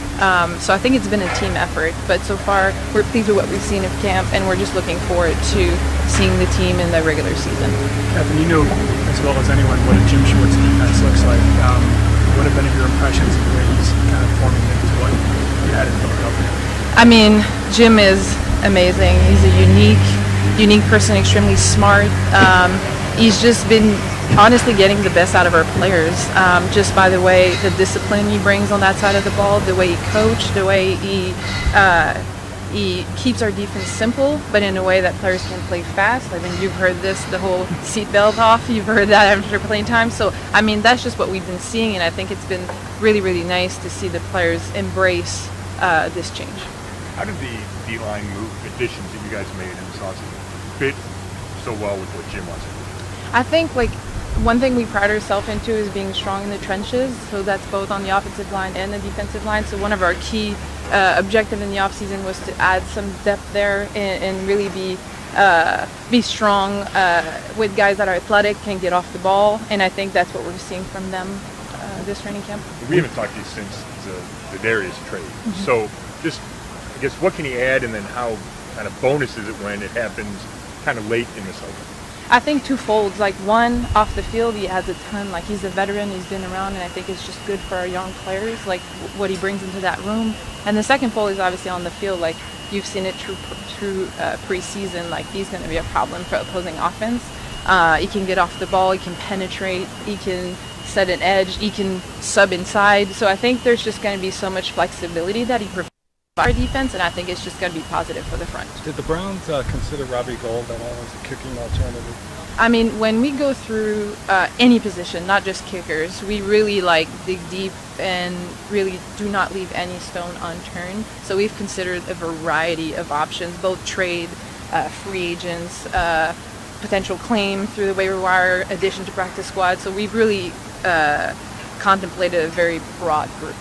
So I think it's been a team effort, but so far we're pleased with what we've seen of camp, and we're just looking forward to seeing the team in the regular season. Kevin, you know as well as anyone what a Jim Schwartz defense looks like. What have been your impressions of the way he's kind of forming into what you had in Philadelphia? I mean, Jim is amazing. He's a unique person, extremely smart. He's just been honestly getting the best out of our players, just by the way, the discipline he brings on that side of the ball, the way he coached, the way he keeps our defense simple, but in a way that players can play fast. I mean, you've heard this, the whole seatbelt off. You've heard that after playing time. So, I mean, that's just what we've been seeing, and I think it's been really, really nice to see the players embrace this change. How did the D-line move additions that you guys made in this offseason fit so well with what Jim wants to do? I think, like, one thing we pride ourselves into is being strong in the trenches. So that's both on the offensive line and the defensive line. So one of our key objectives in the offseason was to add some depth there and really be strong with guys that are athletic, can get off the ball. And I think that's what we're seeing from them this training camp. We haven't talked to you since the Darius trade. So just, I guess, what can he add, and then how kind of bonus is it when it happens kind of late in the cycle? I think twofold. Like, one, off the field, he adds a ton. Like, he's a veteran, he's been around, and I think it's just good for our young players, like what he brings into that room. And the second fold is obviously on the field. Like, you've seen it through preseason. Like, he's going to be a problem for opposing offense. He can get off the ball, he can penetrate, he can set an edge, he can sub inside. So I think there's just going to be so much flexibility that he provides fire defense, and I think it's just going to be positive for the front. Did the Browns consider Robbie Gould at all as a kicking alternative? I mean, when we go through any position, not just kickers, we really dig deep and really do not leave any stone unturned. So we've considered a variety of options, both trade, free agents, potential claim through the waiver wire, addition to practice squad. So we've really contemplated a very broad group.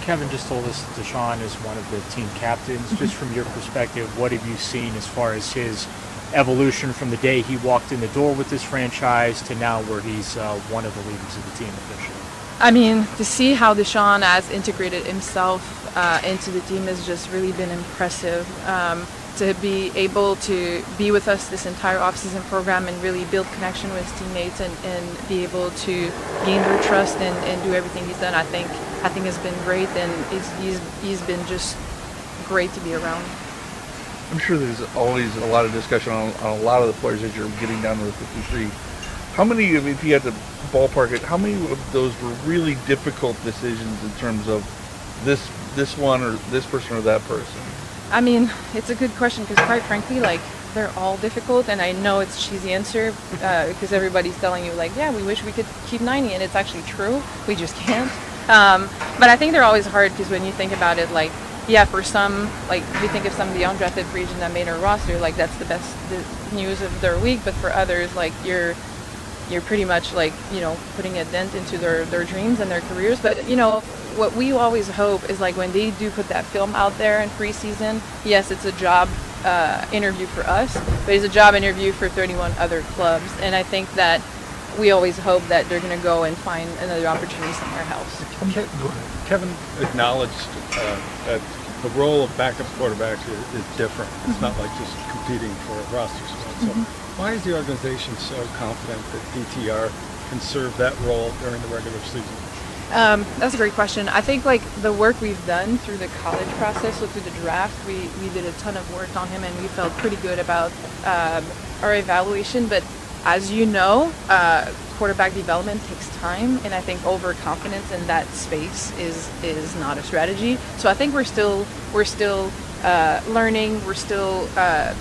Kevin just told us Deshaun is one of the team captains. Just from your perspective, what have you seen as far as his evolution from the day he walked in the door with this franchise to now where he's one of the leaders of the team officially? I mean, to see how Deshaun has integrated himself into the team has just really been impressive. To be able to be with us this entire offseason program and really build connection with his teammates and be able to gain their trust and do everything he's done, I think has been great, and he's been just great to be around. I'm sure there's always a lot of discussion on a lot of the players as you're getting down to the 53. How many, if you had to ballpark it, how many of those were really difficult decisions in terms of this one or this person or that person? I mean, it's a good question because quite frankly, they're all difficult, and I know it's a cheesy answer because everybody's telling you yeah, we wish we could keep 90, and it's actually true. We just can't. But I think they're always hard because when you think about it, yeah, for some, if you think of some of the undrafted free agents that made our roster, that's the best news of their week. But for others, you're pretty much putting a dent into their dreams and their careers. But what we always hope is when they do put that film out there in preseason, yes, it's a job interview for us, but it's a job interview for 31 other clubs. And I think that we always hope that they're going to go and find another opportunity somewhere else. Kevin acknowledged that the role of backup quarterbacks is different. It's not like just competing for a roster spot. So why is the organization so confident that DTR can serve that role during the regular season? That's a great question. I think the work we've done through the college process, so through the draft, we did a ton of work on him, and we felt pretty good about our evaluation. But as you know, quarterback development takes time, and I think overconfidence in that space is not a strategy. So I think we're still learning, we're still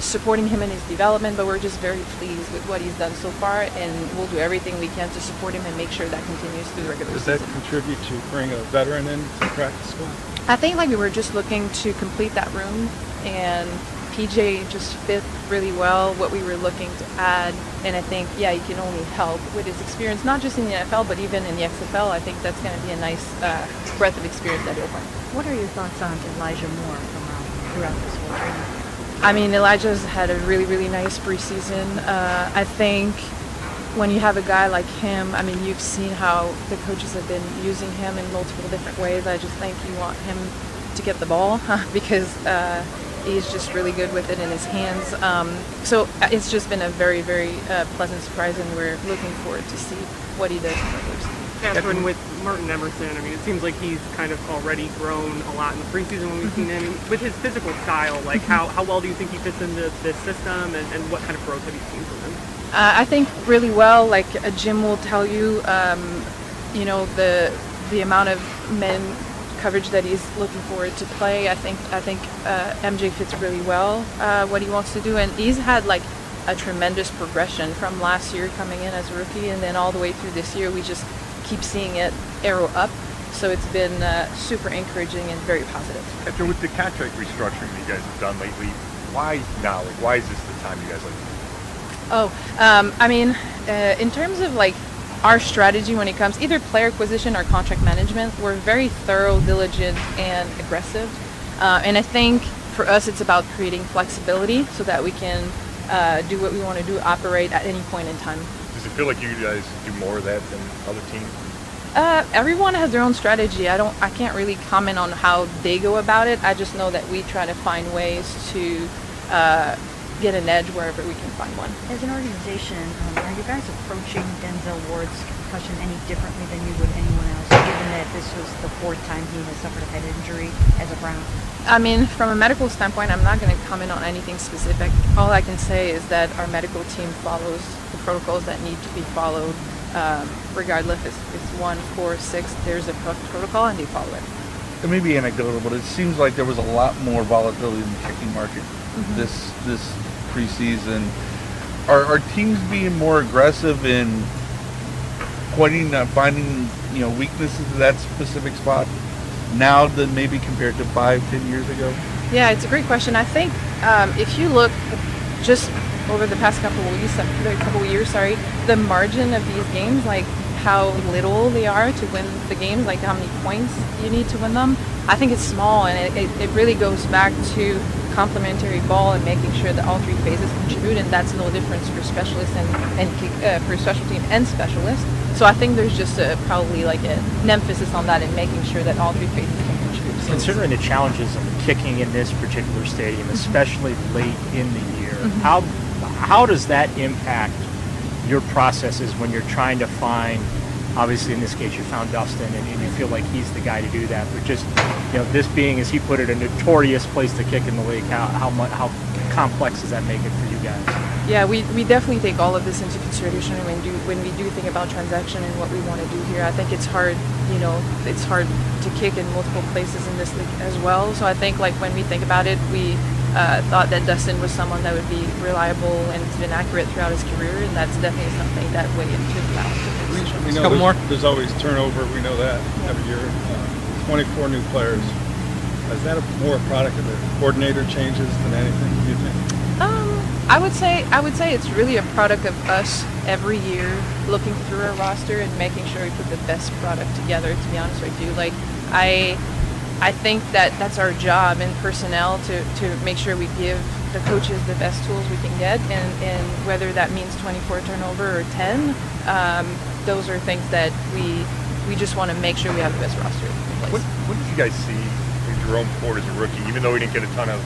supporting him in his development, but we're just very pleased with what he's done so far, and we'll do everything we can to support him and make sure that continues through the regular season. Does that contribute to bring a veteran in to practice squad? I think we were just looking to complete that room, and PJ just fit really well what we were looking to add, and I think, yeah, he can only help with his experience, not just in the NFL, but even in the XFL. I think that's going to be a nice breadth of experience that he'll bring. What are your thoughts on Elijah Moore throughout this whole training? I mean, Elijah's had a really, really nice preseason. I think when you have a guy like him, I mean, you've seen how the coaches have been using him in multiple different ways. I just think you want him to get the ball because he's just really good with it in his hands. So it's just been a very, very pleasant surprise, and we're looking forward to see what he does in the regular season. Catherine, with Martin Emerson, I mean, it seems like he's kind of already grown a lot in the preseason when we've seen him. With his physical style, how well do you think he fits into this system, and what kind of growth have you seen from him? I think really well. Like Jim will tell you, the amount of men coverage that he's looking forward to play. I think MJ fits really well what he wants to do, and he's had like a tremendous progression from last year coming in as a rookie, and then all the way through this year. We just keep seeing it arrow up. So it's been super encouraging and very positive. After with the contract restructuring that you guys have done lately, why now? Like, why is this the time you guys like? In terms of like our strategy when it comes either player acquisition or contract management, we're very thorough, diligent, and aggressive. And I think for us, it's about creating flexibility so that we can do what we want to do, operate at any point in time. Does it feel like you guys do more of that than other teams? Everyone has their own strategy. I can't really comment on how they go about it. I just know that we try to find ways to get an edge wherever we can find one. As an organization, are you guys approaching Denzel Ward's concussion any differently than you would anyone else, given that this was the fourth time he has suffered a head injury as a Brown? I mean, from a medical standpoint, I'm not going to comment on anything specific. All I can say is that our medical team follows the protocols that need to be followed. Regardless if it's 1, 4, 6, there's a protocol and they follow it. it may be anecdotal, but it seems like there was a lot more volatility in the kicking market this preseason. Are teams being more aggressive in finding weaknesses to that specific spot now than maybe compared to 5-10 years ago? Yeah, it's a great question. I think if you look just over the past couple of years, the margin of these games, like how little they are to win the games, like how many points you need to win them, I think it's small, and it really goes back to complementary ball and making sure that all three phases contribute, and that's no difference for specialists and for special team and specialists. So I think there's just probably like an emphasis on that and making sure that all three phases can contribute. So considering the challenges of kicking in this particular stadium, especially late in the year, how does that impact your processes when you're trying to find, obviously in this case you found Dustin and you feel like he's the guy to do that, but just this being, as he put it, a notorious place to kick in the league, how complex does that make it for you guys? Yeah, we definitely take all of this into consideration when we do think about transaction and what we want to do here. I think it's hard, it's hard to kick in multiple places in this league as well. So I think like when we think about it, we thought that Dustin was someone that would be reliable and has been accurate throughout his career, and that's definitely something that weighed into the balance of the decision. We know there's always turnover. We know that every year. 24 new players. Is that more a product of the coordinator changes than anything, do you think? I would say it's really a product of us every year looking through our roster and making sure we put the best product together, to be honest with you. Like I think that's our job in personnel to make sure we give the coaches the best tools we can get, and whether that means 24 turnover or 10, those are things that we just want to make sure we have the best roster in place. What did you guys see in Jerome Ford as a rookie, even though he didn't get a ton of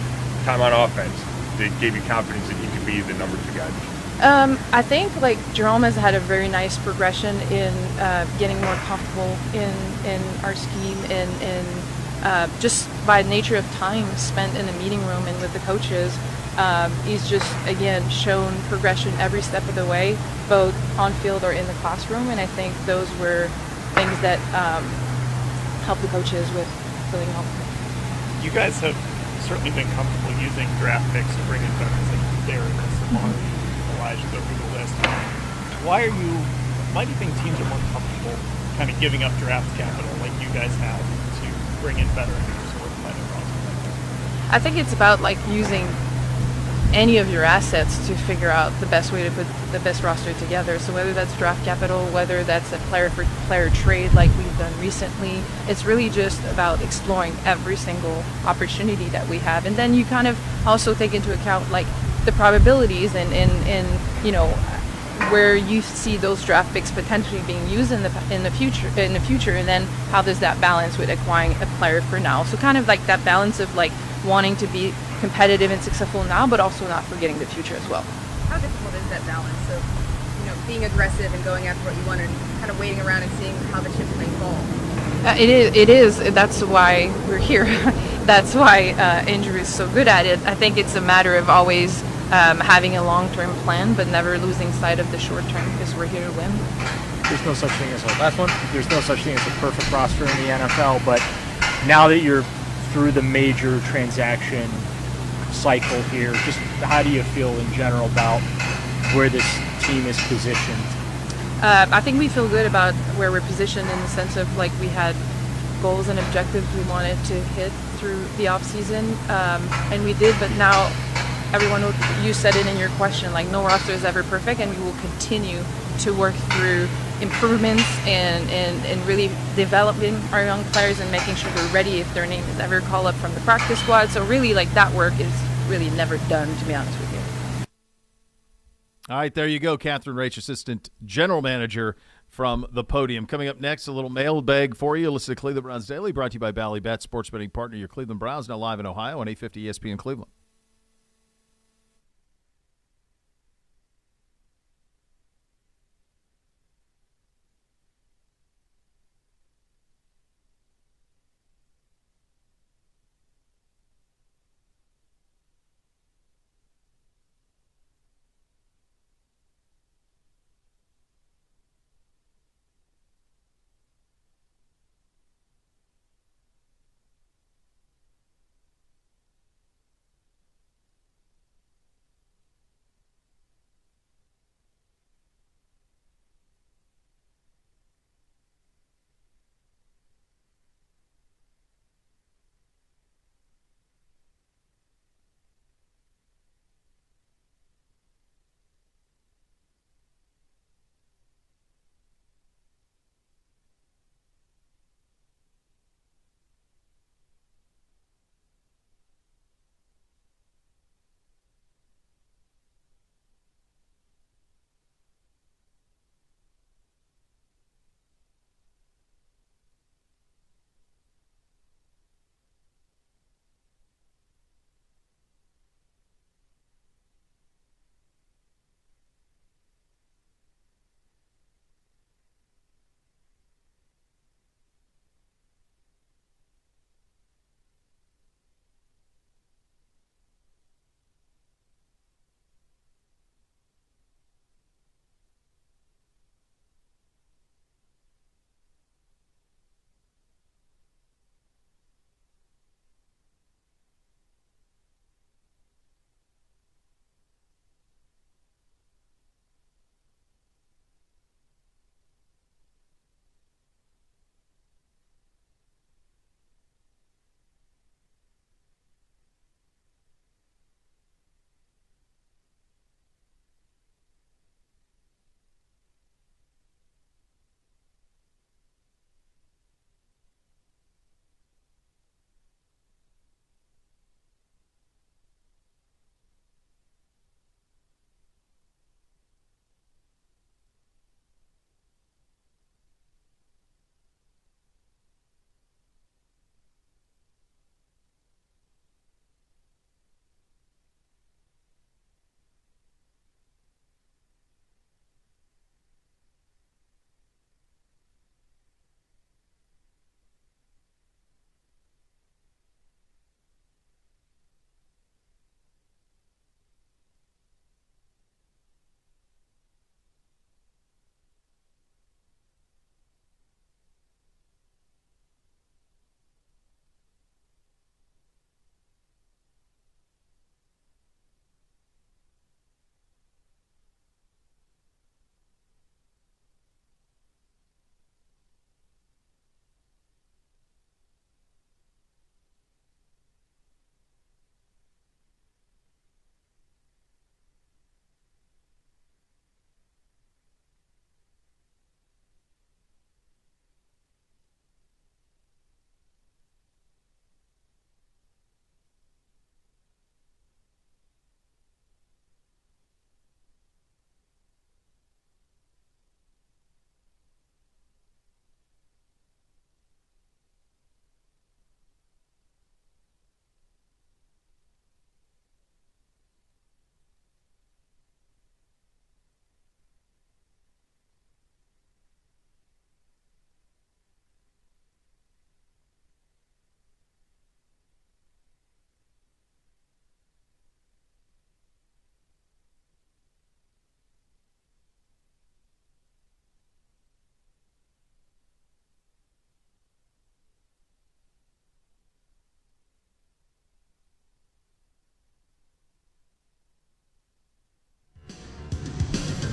time on offense, that gave you confidence that he could be the number 2 guy? I think like Jerome has had a very nice progression in getting more comfortable in our scheme and just by nature of time spent in the meeting room and with the coaches. He's just, again, shown progression every step of the way, both on field or in the classroom, and I think those were things that helped the coaches with feeling confident. You guys have certainly been comfortable using draft picks to bring in veterans like Darius, Amari, Elijah, go through the list. Why do you think teams are more comfortable kind of giving up draft capital like you guys have to bring in veterans to solidify their roster? I think it's about like using any of your assets to figure out the best way to put the best roster together. So whether that's draft capital, whether that's a player for player trade like we've done recently, it's really just about exploring every single opportunity that we have. And then you kind of also take into account like the probabilities and where you see those draft picks potentially being used in the future, and then how does that balance with acquiring a player for now. So kind of like that balance of like wanting to be competitive and successful now, but also not forgetting the future as well. How difficult is that balance of being aggressive and going after what you want and kind of waiting around and seeing how the chips may fall? It is. That's why we're here. That's why Andrew is so good at it. I think it's a matter of always having a long-term plan, but never losing sight of the short term, because we're here to win. There's no such thing as There's no such thing as a perfect roster in the NFL, but now that you're through the major transaction cycle here, just how do you feel in general about where this team is positioned? I think we feel good about where we're positioned in the sense of like we had goals and objectives we wanted to hit through the off season, and we did. But now, you said it in your question, like no roster is ever perfect, and we will continue to work through improvements and really developing our young players and making sure they're ready if their name is ever called up from the practice squad. So really, like that work is really never done, to be honest with you. All right, there you go, Catherine Raich, Assistant General Manager from the podium. Coming up next, a little mailbag for you. Listen to Cleveland Browns Daily, brought to you by Bally Bet, sports betting partner, your Cleveland Browns, now live in Ohio on 850 ESPN Cleveland.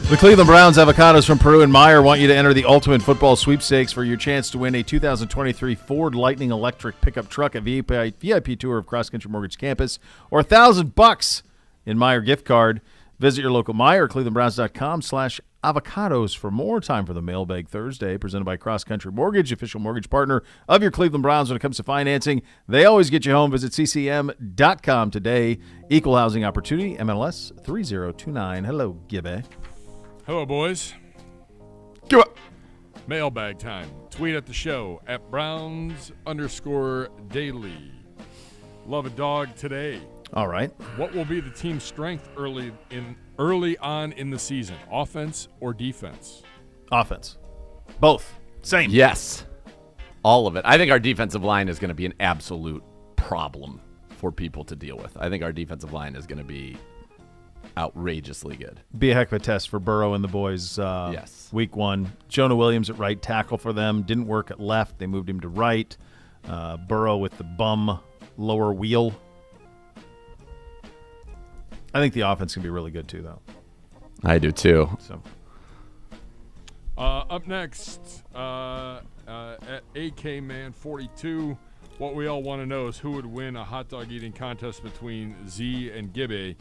The Cleveland Browns avocados from Peru and Meyer want you to enter the Ultimate Football Sweepstakes for your chance to win a 2023 Ford Lightning electric pickup truck, a VIP tour of Cross Country Mortgage Campus, or $1,000 in Meyer gift card. Visit your local Meyer, clevelandbrowns.com/avocados for more. Time for the Mailbag Thursday, presented by Cross Country Mortgage, official mortgage partner of your Cleveland Browns when it comes to financing. They always get you home. Visit ccm.com today. Equal housing opportunity, MLS 3029. Hello, Gibby. Hello, boys. Mailbag time. Tweet at the show at Browns_daily. Love a dog today. All right. What will be the team's strength early on in the season? Offense or defense? Offense. Both. Same. Yes. All of it. I think our defensive line is going to be an absolute problem for people to deal with. I think our defensive line is going to be outrageously good. Be a heck of a test for Burrow and the boys. Yes. Week 1. Jonah Williams at right tackle for them. Didn't work at left. They moved him to right. Burrow with the bum lower wheel. I think the offense can be really good too, though. I do too. So, up next, at AKMan42, what we all want to know is who would win a hot dog eating contest between Z and Gibby.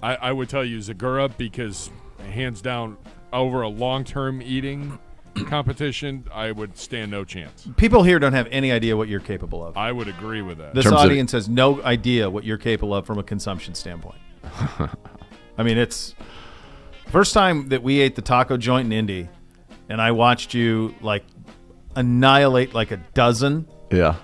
I would tell you Zagura because, hands down, over a long-term eating competition, I would stand no chance. people here don't have any idea what you're capable of. I would agree with that. This audience has no idea what you're capable of from a consumption standpoint. I mean, it's first time that we ate the taco joint in Indy, and I watched you like annihilate like a dozen. Yeah.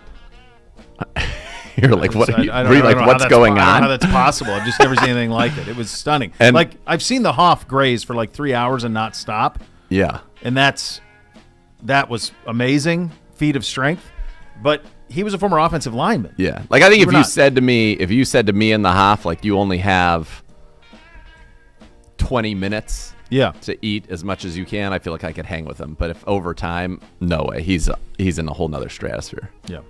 You're like, what? I don't like, know what's going on? I don't know how that's possible. I've just never seen anything like it. It was stunning. And like I've seen the Hoff graze for like 3 hours and not stop. Yeah. And that was amazing feat of strength. But he was a former offensive lineman. Yeah. Like I think if you not. said to me in the Hoff, like you only have 20 minutes to eat as much as you can, I feel like I could hang with him. But if over time, no way. He's in a whole nother stratosphere. Yeah.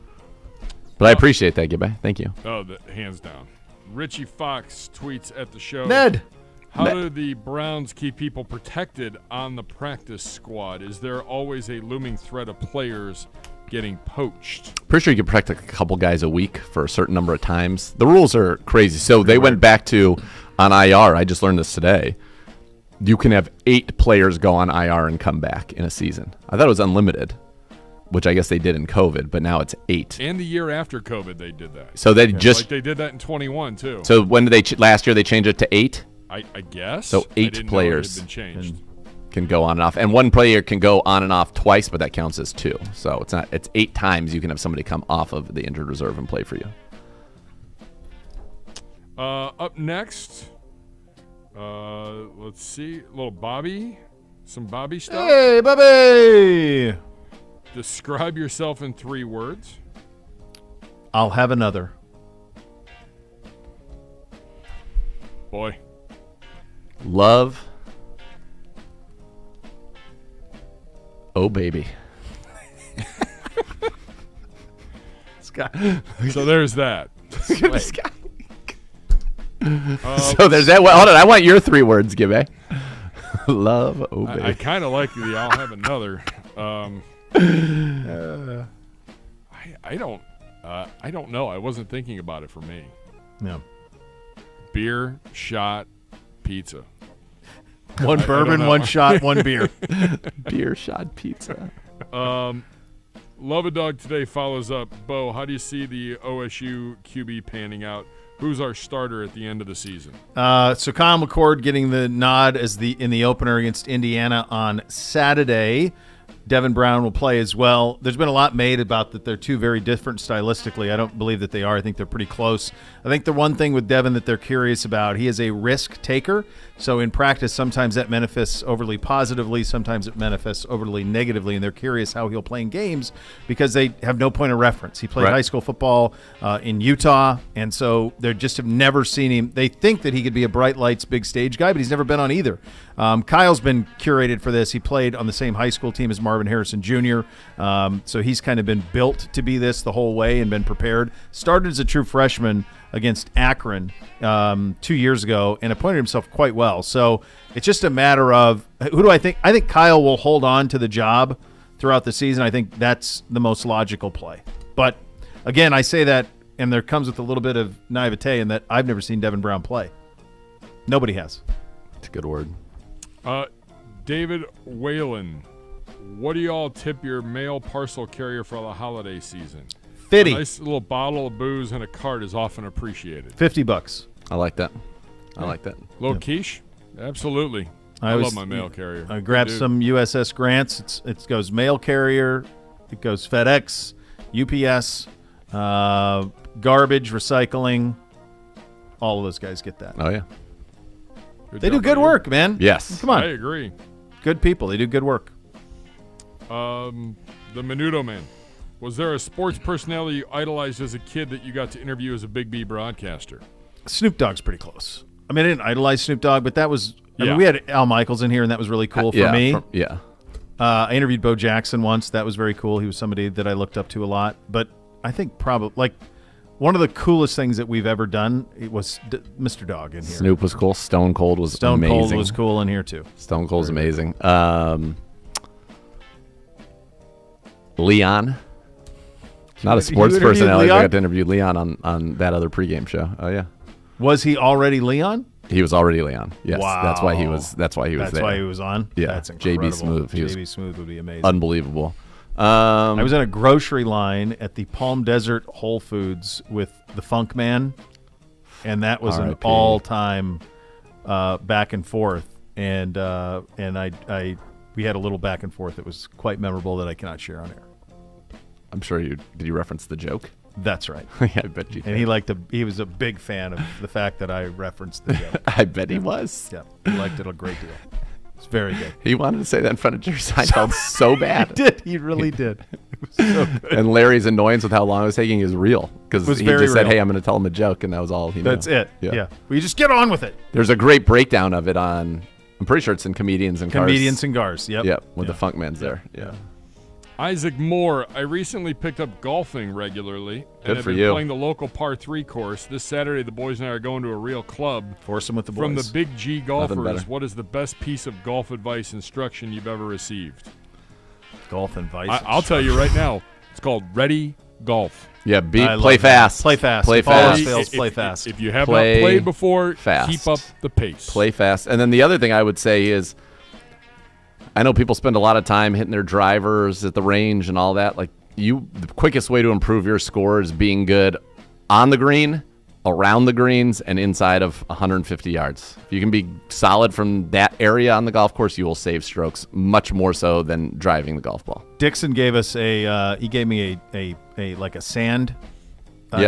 But I appreciate that, Gibby. Thank you. Oh, hands down. Richie Fox tweets at the show. Ned. How do the Browns keep people protected on the practice squad? Is there always a looming threat of players getting poached? Pretty sure you can protect a couple guys a week for a certain number of times. The rules are crazy. So they went back to on IR. I just learned this today. You can have 8 players go on IR and come back in a season. I thought it was unlimited, which I guess they did in COVID, but now it's 8. And the year after COVID, they did that. So they like they did that in 21 too. So when did they last year? They changed it to 8. I guess. So I 8 didn't players know it had been changed. can go on and off, and one player can go on and off twice, but that counts as 2. So it's 8 times you can have somebody come off of the injured reserve and play for you. Up next, let's see, little Bobby, some Bobby stuff. Hey, Bobby! Describe yourself in 3 words. I'll have another. Boy. Love. Oh, baby. Scott. So there's that. So there's that. Hold on. I want your 3 words, Gibby. Love. Oh, baby. I kind of like the I'll have another. I don't know. I wasn't thinking about it for me. No. Beer, shot, pizza. One bourbon, one shot, one beer. Beer, shot, pizza. Love a Dog today follows up. Bo, how do you see the OSU QB panning out? Who's our starter at the end of the season? So Kyle McCord getting the nod as in the opener against Indiana on Saturday. Devin Brown will play as well. There's been a lot made about that they're 2 very different stylistically. I don't believe that they are. I think they're pretty close. I think the one thing with Devin that they're curious about, he is a risk taker. So in practice, sometimes that manifests overly positively, sometimes it manifests overly negatively, and they're curious how he'll play in games because they have no point of reference. He played high school football in Utah, and so they just have never seen him. They think that he could be a bright lights, big stage guy, but he's never been on either. Kyle's been curated for this. He played on the same high school team as Marvin Marvin Harrison Jr. So he's kind of been built to be this the whole way and been prepared. Started as a true freshman against Akron 2 years ago and appointed himself quite well. So it's just a matter of who do I think? I think Kyle will hold on to the job throughout the season. I think that's the most logical play. But again, I say that, and there comes with a little bit of naivete in that I've never seen Devin Brown play. Nobody has. It's a good word. David Whalen, what do y'all tip your mail parcel carrier for the holiday season? 50. A nice little bottle of booze and a cart is often appreciated. $50. I like that. I like that. Little quiche? Absolutely. I love my mail carrier. I grabbed some USS Grants. It goes mail carrier. It goes FedEx, UPS, garbage, recycling. All of those guys get that. Oh, yeah. They do good work, man. Yes. Come on. I agree. Good people. They do good work. The Menudo Man. Was there a sports personality you idolized as a kid that you got to interview as a Big B broadcaster? Snoop Dogg's pretty close. I mean, I didn't idolize Snoop Dogg, but that was I Yeah. mean, we had Al Michaels in here, and that was really cool for me. Yeah. I interviewed Bo Jackson once. That was very cool. He was somebody that I looked up to a lot. But I think probably like one of the coolest things that we've ever done was Mr. Dog in here. Snoop was cool. Stone Cold was Stone amazing. Cold was cool in here too. Stone Cold's amazing. Leon. Not a sports You interviewed personality. Leon? I got to interview Leon on that other pregame show. Oh yeah. Was he already Leon? He was already Leon. Yes. Wow. That's why he was there. That's why he was on? Yeah. That's incredible. JB Smooth. He JB was Smooth would be amazing. Unbelievable. I was in a grocery line at the Palm Desert Whole Foods with the Funk Man, and that was an R.I.P. all-time back and forth. And we had a little back and forth that was quite memorable that I cannot share on air. I'm sure you did. You reference the joke? That's right. Yeah, I bet you. And he was a big fan of the fact that I referenced the joke. I bet he was. Yeah, he liked it a great deal. It's very good. He wanted to say that in front of Jerry Seinfeld so bad. He did. He really did. It was so good. And Larry's annoyance with how long it was taking is real because he very just said, real. "Hey, I'm going to tell him a joke," and that was all he knew. That's it. Yeah. Well, you just get on with it. There's a great breakdown of it on. I'm pretty sure it's in Comedians and Cars. Comedians and Cars. Yep. Yep. With the Funkman's there. Yeah. Isaac Moore, I recently picked up golfing regularly. Good and have for been you. playing the local par 3 course. This Saturday, the boys and I are going to a real club. Force them with the boys. From the Big G Nothing golfers, better. what is the best piece of golf advice instruction you've ever received? Golf advice. I'll tell you right now. It's called Ready Golf. Yeah. I love Play that. fast. Play fast. Play If all else fast. fails, play fast. If you have Play not played before, fast. keep up the pace. Play fast. And then the other thing I would say is, I know people spend a lot of time hitting their drivers at the range and all that. Like the quickest way to improve your score is being good on the green, around the greens, and inside of 150 yards. If you can be solid from that area on the golf course, you will save strokes much more so than driving the golf ball. Dixon gave us he gave me a like a sand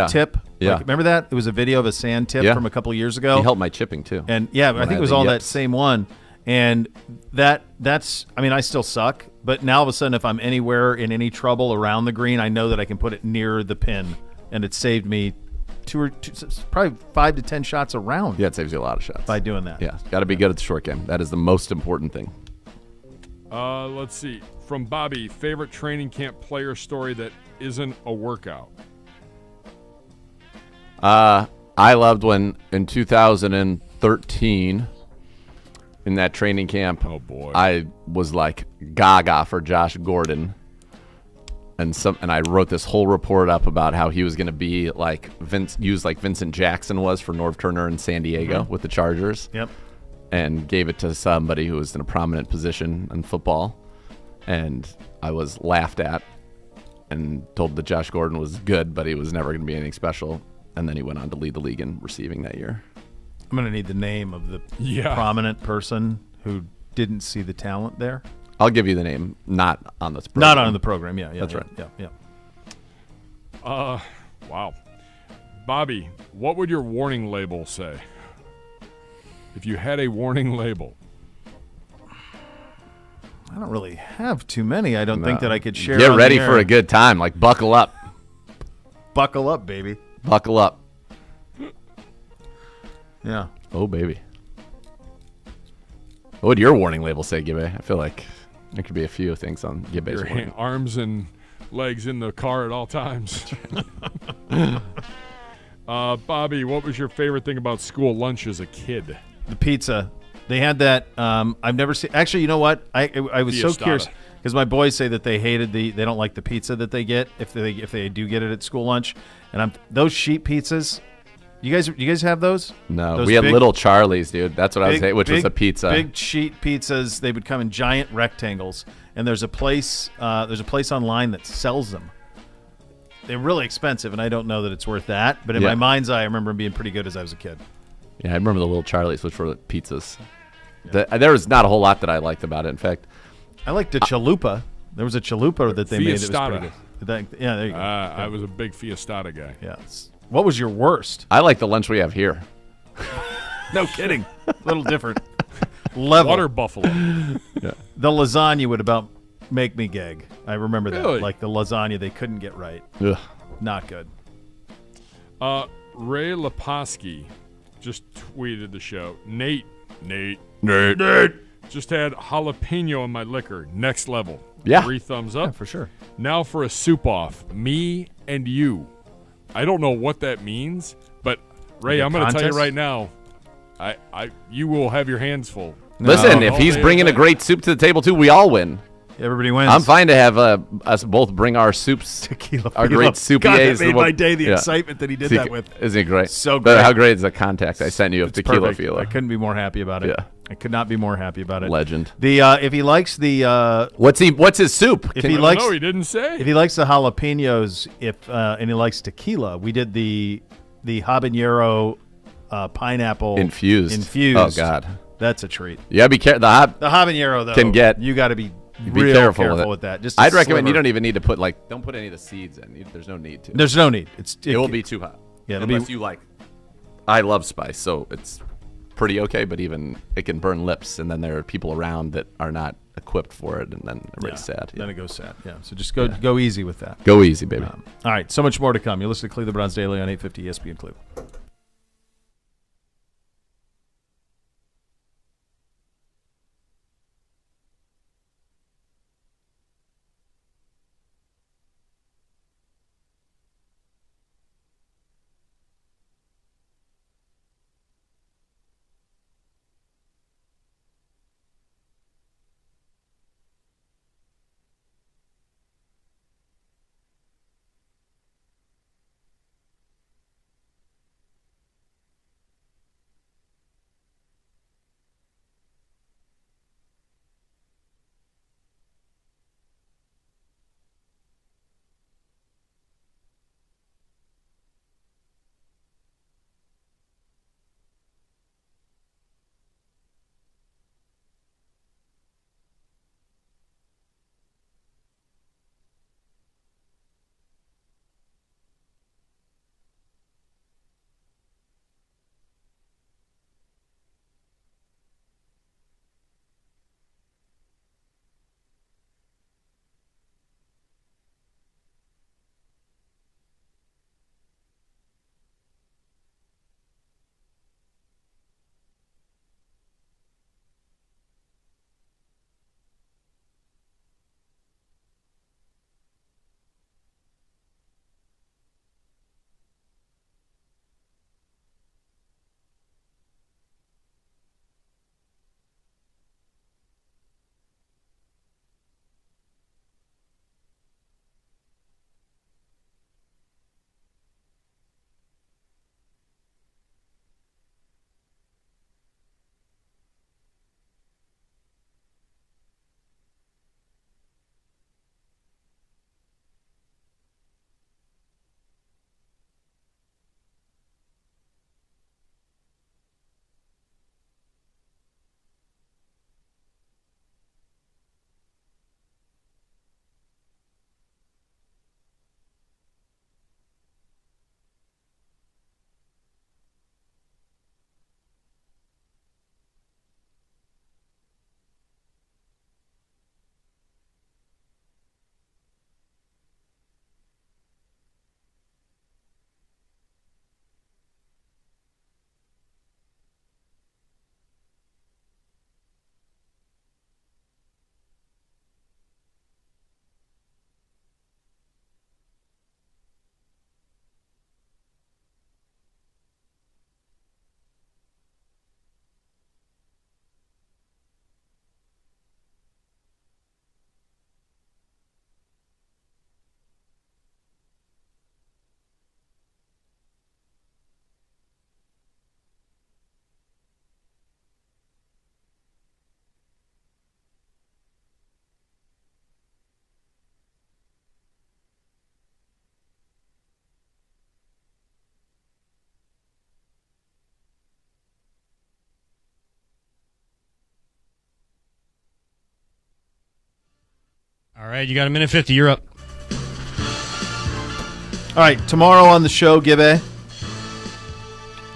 tip. Yeah. Like, remember that? It was a video of a sand tip from a couple of years ago. He helped my chipping too. And yeah, When I think had it was the all that yips. same one. And that's I mean, I still suck, but now all of a sudden if I'm anywhere in any trouble around the green, I know that I can put it near the pin, and it saved me probably 5 to 10 shots around. Yeah, it saves you a lot of shots by doing that. Yeah, got to be good at the short game. That is the most important thing. Let's see. From Bobby, favorite training camp player story that isn't a workout? I loved when in 2013 in that training camp, I was like gaga for Josh Gordon. And I wrote this whole report up about how he was going to be like used like Vincent Jackson was for Norv Turner in San Diego with the Chargers. Yep. And gave it to somebody who was in a prominent position in football. And I was laughed at and told that Josh Gordon was good, but he was never going to be anything special. And then he went on to lead the league in receiving that year. I'm going to need the name of the Yeah. prominent person who didn't see the talent there. I'll give you the name, not on this program. Not on the program. Yeah, That's yeah, right. Yeah. Wow. Bobby, what would your warning label say? If you had a warning label. I don't really have too many. I don't think that I could share. Get on ready the for air. a good time. Like, buckle up. Buckle up, baby. Buckle up. Yeah. Oh, baby. What would your warning label say, Gibby? I feel like There could be a few things on Gibbe's Your warning. arms and legs in the car at all times. Bobby, what was your favorite thing about school lunch as a kid? The pizza. They had that. I've never seen. Actually, you know what? I was so Fiestada. curious because my boys say that they hated they don't like the pizza that they get if they do get it at school lunch. And those sheet pizzas. You guys have those? No, Those we had big- Little Charlie's, dude. That's what I was big- saying, which was big- a pizza. Big sheet pizzas. They would come in giant rectangles, and there's a place online that sells them. They're really expensive, and I don't know that it's worth that. But in Yeah. my mind's eye, I remember them being pretty good as I was a kid. Yeah, I remember the Little Charlie's, which were pizzas. There was not a whole lot that I liked about it. In fact, I liked the chalupa. There was a chalupa that they made that was Fiestada. pretty good. Yeah, there you go. I was a big Fiestada guy. Yes. What was your worst? I like the lunch we have here. No kidding. A little different level. Water buffalo. Yeah. The lasagna would about make me gag. I remember that. Really? Like the lasagna they couldn't get right. Ugh. Not good. Ray Leposki just tweeted the show. Nate just had jalapeno in my liquor. Next level. Yeah. 3 thumbs up. Yeah, for sure. Now for a soup off. Me and you. I don't know what that means, but Ray, Like a I'm going to tell you contest? right now, you will have your hands full. Listen, if All he's day, bringing all a day. great soup to the table too, we all win. Everybody wins. I'm fine to have us both bring our soups, Tequila our Filo. great soupiers. God, that made the one- my day, the Yeah. excitement that he did that with. Isn't it great? So But great. how great is the contact I sent you of It's Tequila perfect. Filo? I couldn't be more happy about it. Yeah. I could not be more happy about it. Legend. The if he likes the What's his soup? If I he don't likes know, he didn't say. If he likes the jalapenos, and he likes tequila, we did the habanero pineapple Infused. Oh, God. That's a treat. Yeah, be careful. The habanero though can get. you got to be Be real careful, with that. Just a I'd recommend you sliver. don't even need to put don't put any of the seeds in. There's no need to. There's no need. It will be too hot. Yeah, it'll unless be- you like. I love spice, so it's pretty okay. But even it can burn lips, and then there are people around that are not equipped for it, and then everybody's sad. Then it goes sad. Yeah. So just go easy with that. Go easy, baby. All right. So much more to come. You listen to Cleveland Browns Daily on 850 ESPN Cleveland. All right, you got a minute 50. You're up. All right, tomorrow on the show, Gibbe,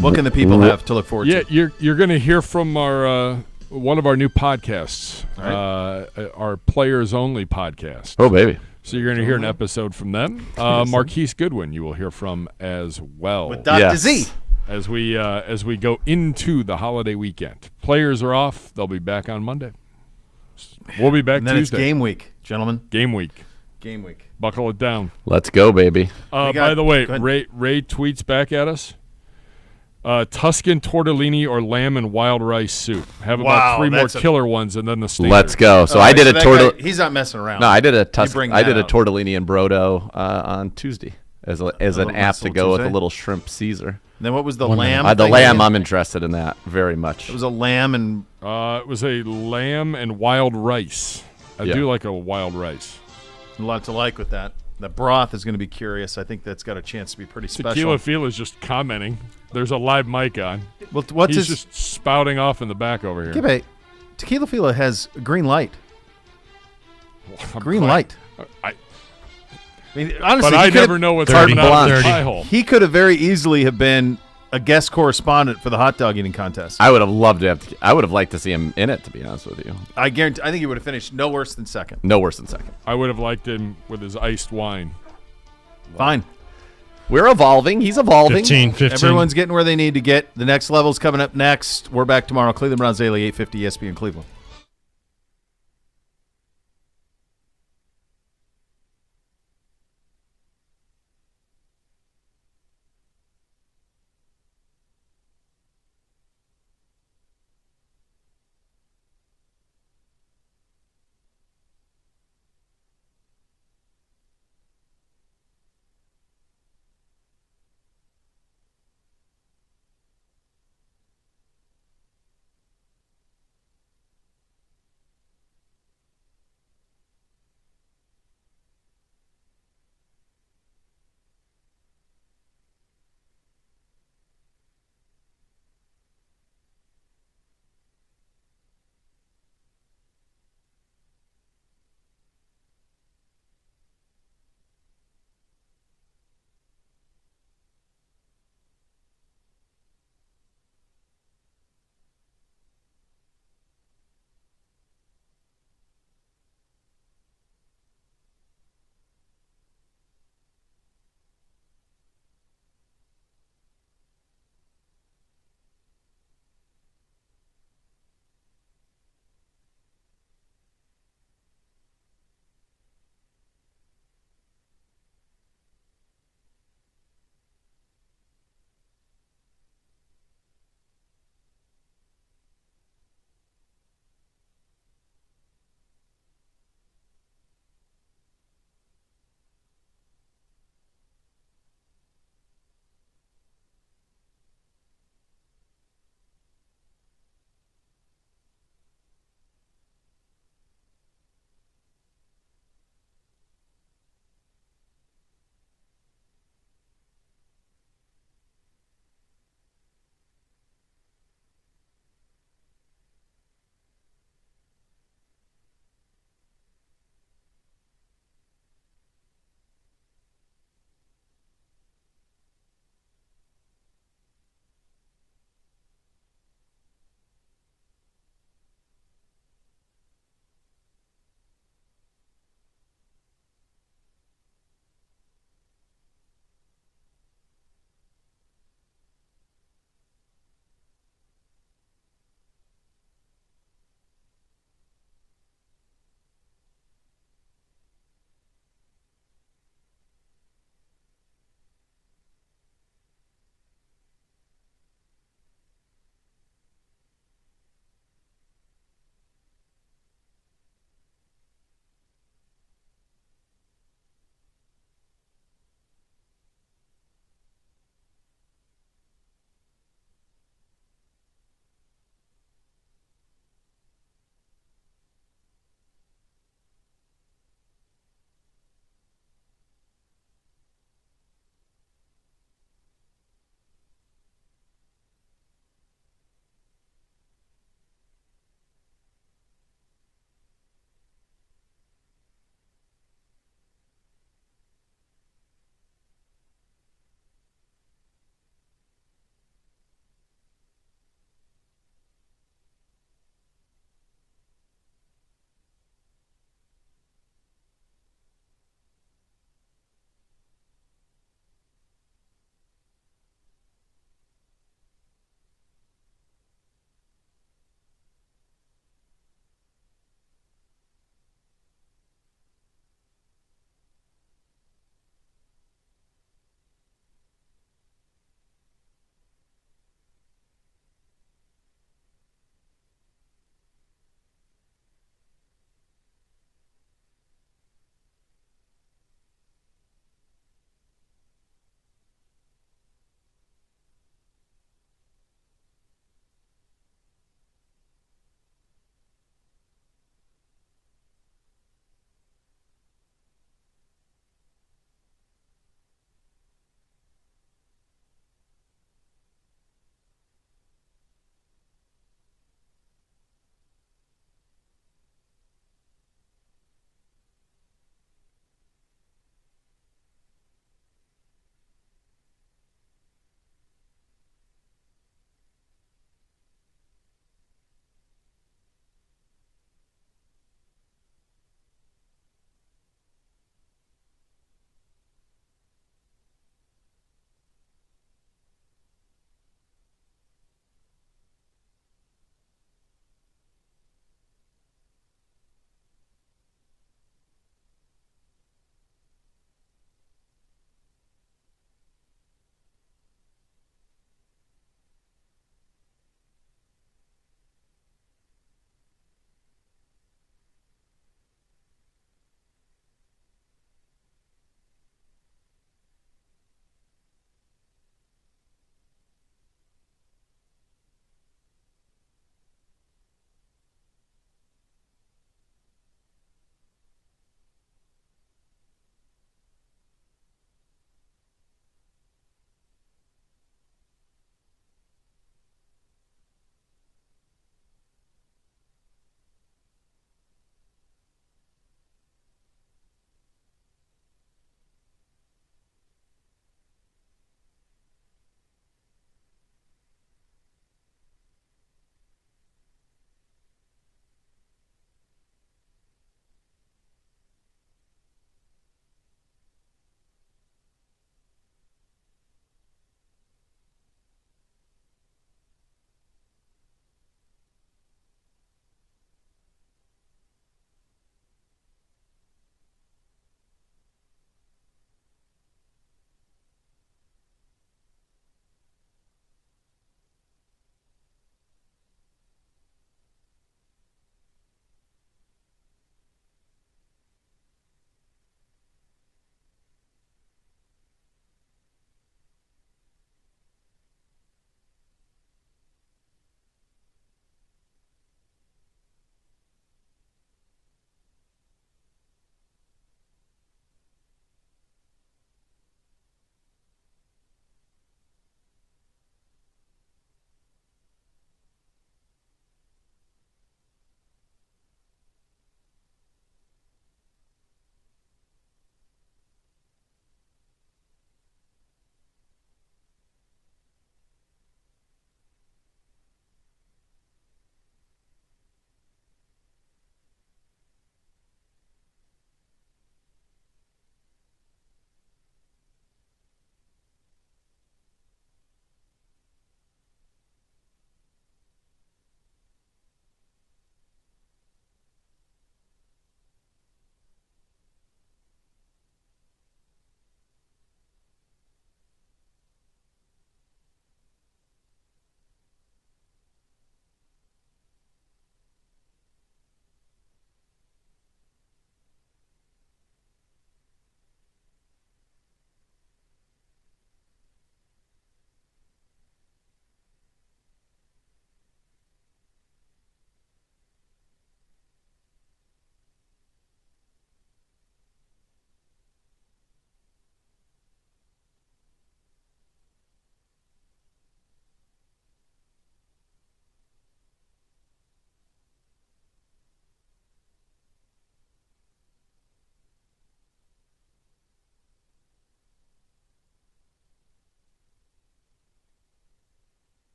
what can the people have to look forward to? Yeah, you're going to hear from our one of our new podcasts, our Players Only podcast. Oh, baby. So you're going to hear an episode from them. Marquise Goodwin you will hear from as well. With Dr. Z. As we go into the holiday weekend. Players are off. They'll be back on Monday. We'll be back And then Tuesday. it's game week, gentlemen. Game week. Game week. Buckle it down. Let's go, baby. By the way, Ray tweets back at us. Tuscan tortellini or lamb and wild rice soup. Have about 3 more killer ones and then the steak. Let's go. So I did a tortellini. He's not messing around. No, I did a I did a tortellini and brodo on Tuesday as an app to go with a little shrimp Caesar. And then what was the lamb? The thing lamb, again? I'm interested in that very much. It was a lamb and it was a lamb and wild rice. I do like a wild rice. A lot to like with that. The broth is going to be curious. I think that's got a chance to be pretty special. Tequila Feel is just commenting. There's a live mic on. Well, what's He's his- just spouting off in the back over here. Gibbe, Tequila Fila has a green light. Green glad- light. I mean, honestly, But I he could've- never know what's coming out of the pie hole. He could have very easily have been a guest correspondent for the hot dog eating contest. I would have loved to have. I would have liked to see him in it. To be honest with you, I guarantee. I think he would have finished no worse than second. no worse than second. I would have liked him with his iced wine. Fine. We're evolving. He's evolving. 15. Everyone's getting where they need to get. The next level's coming up next. We're back tomorrow. Cleveland Browns Daily, 850 ESPN Cleveland.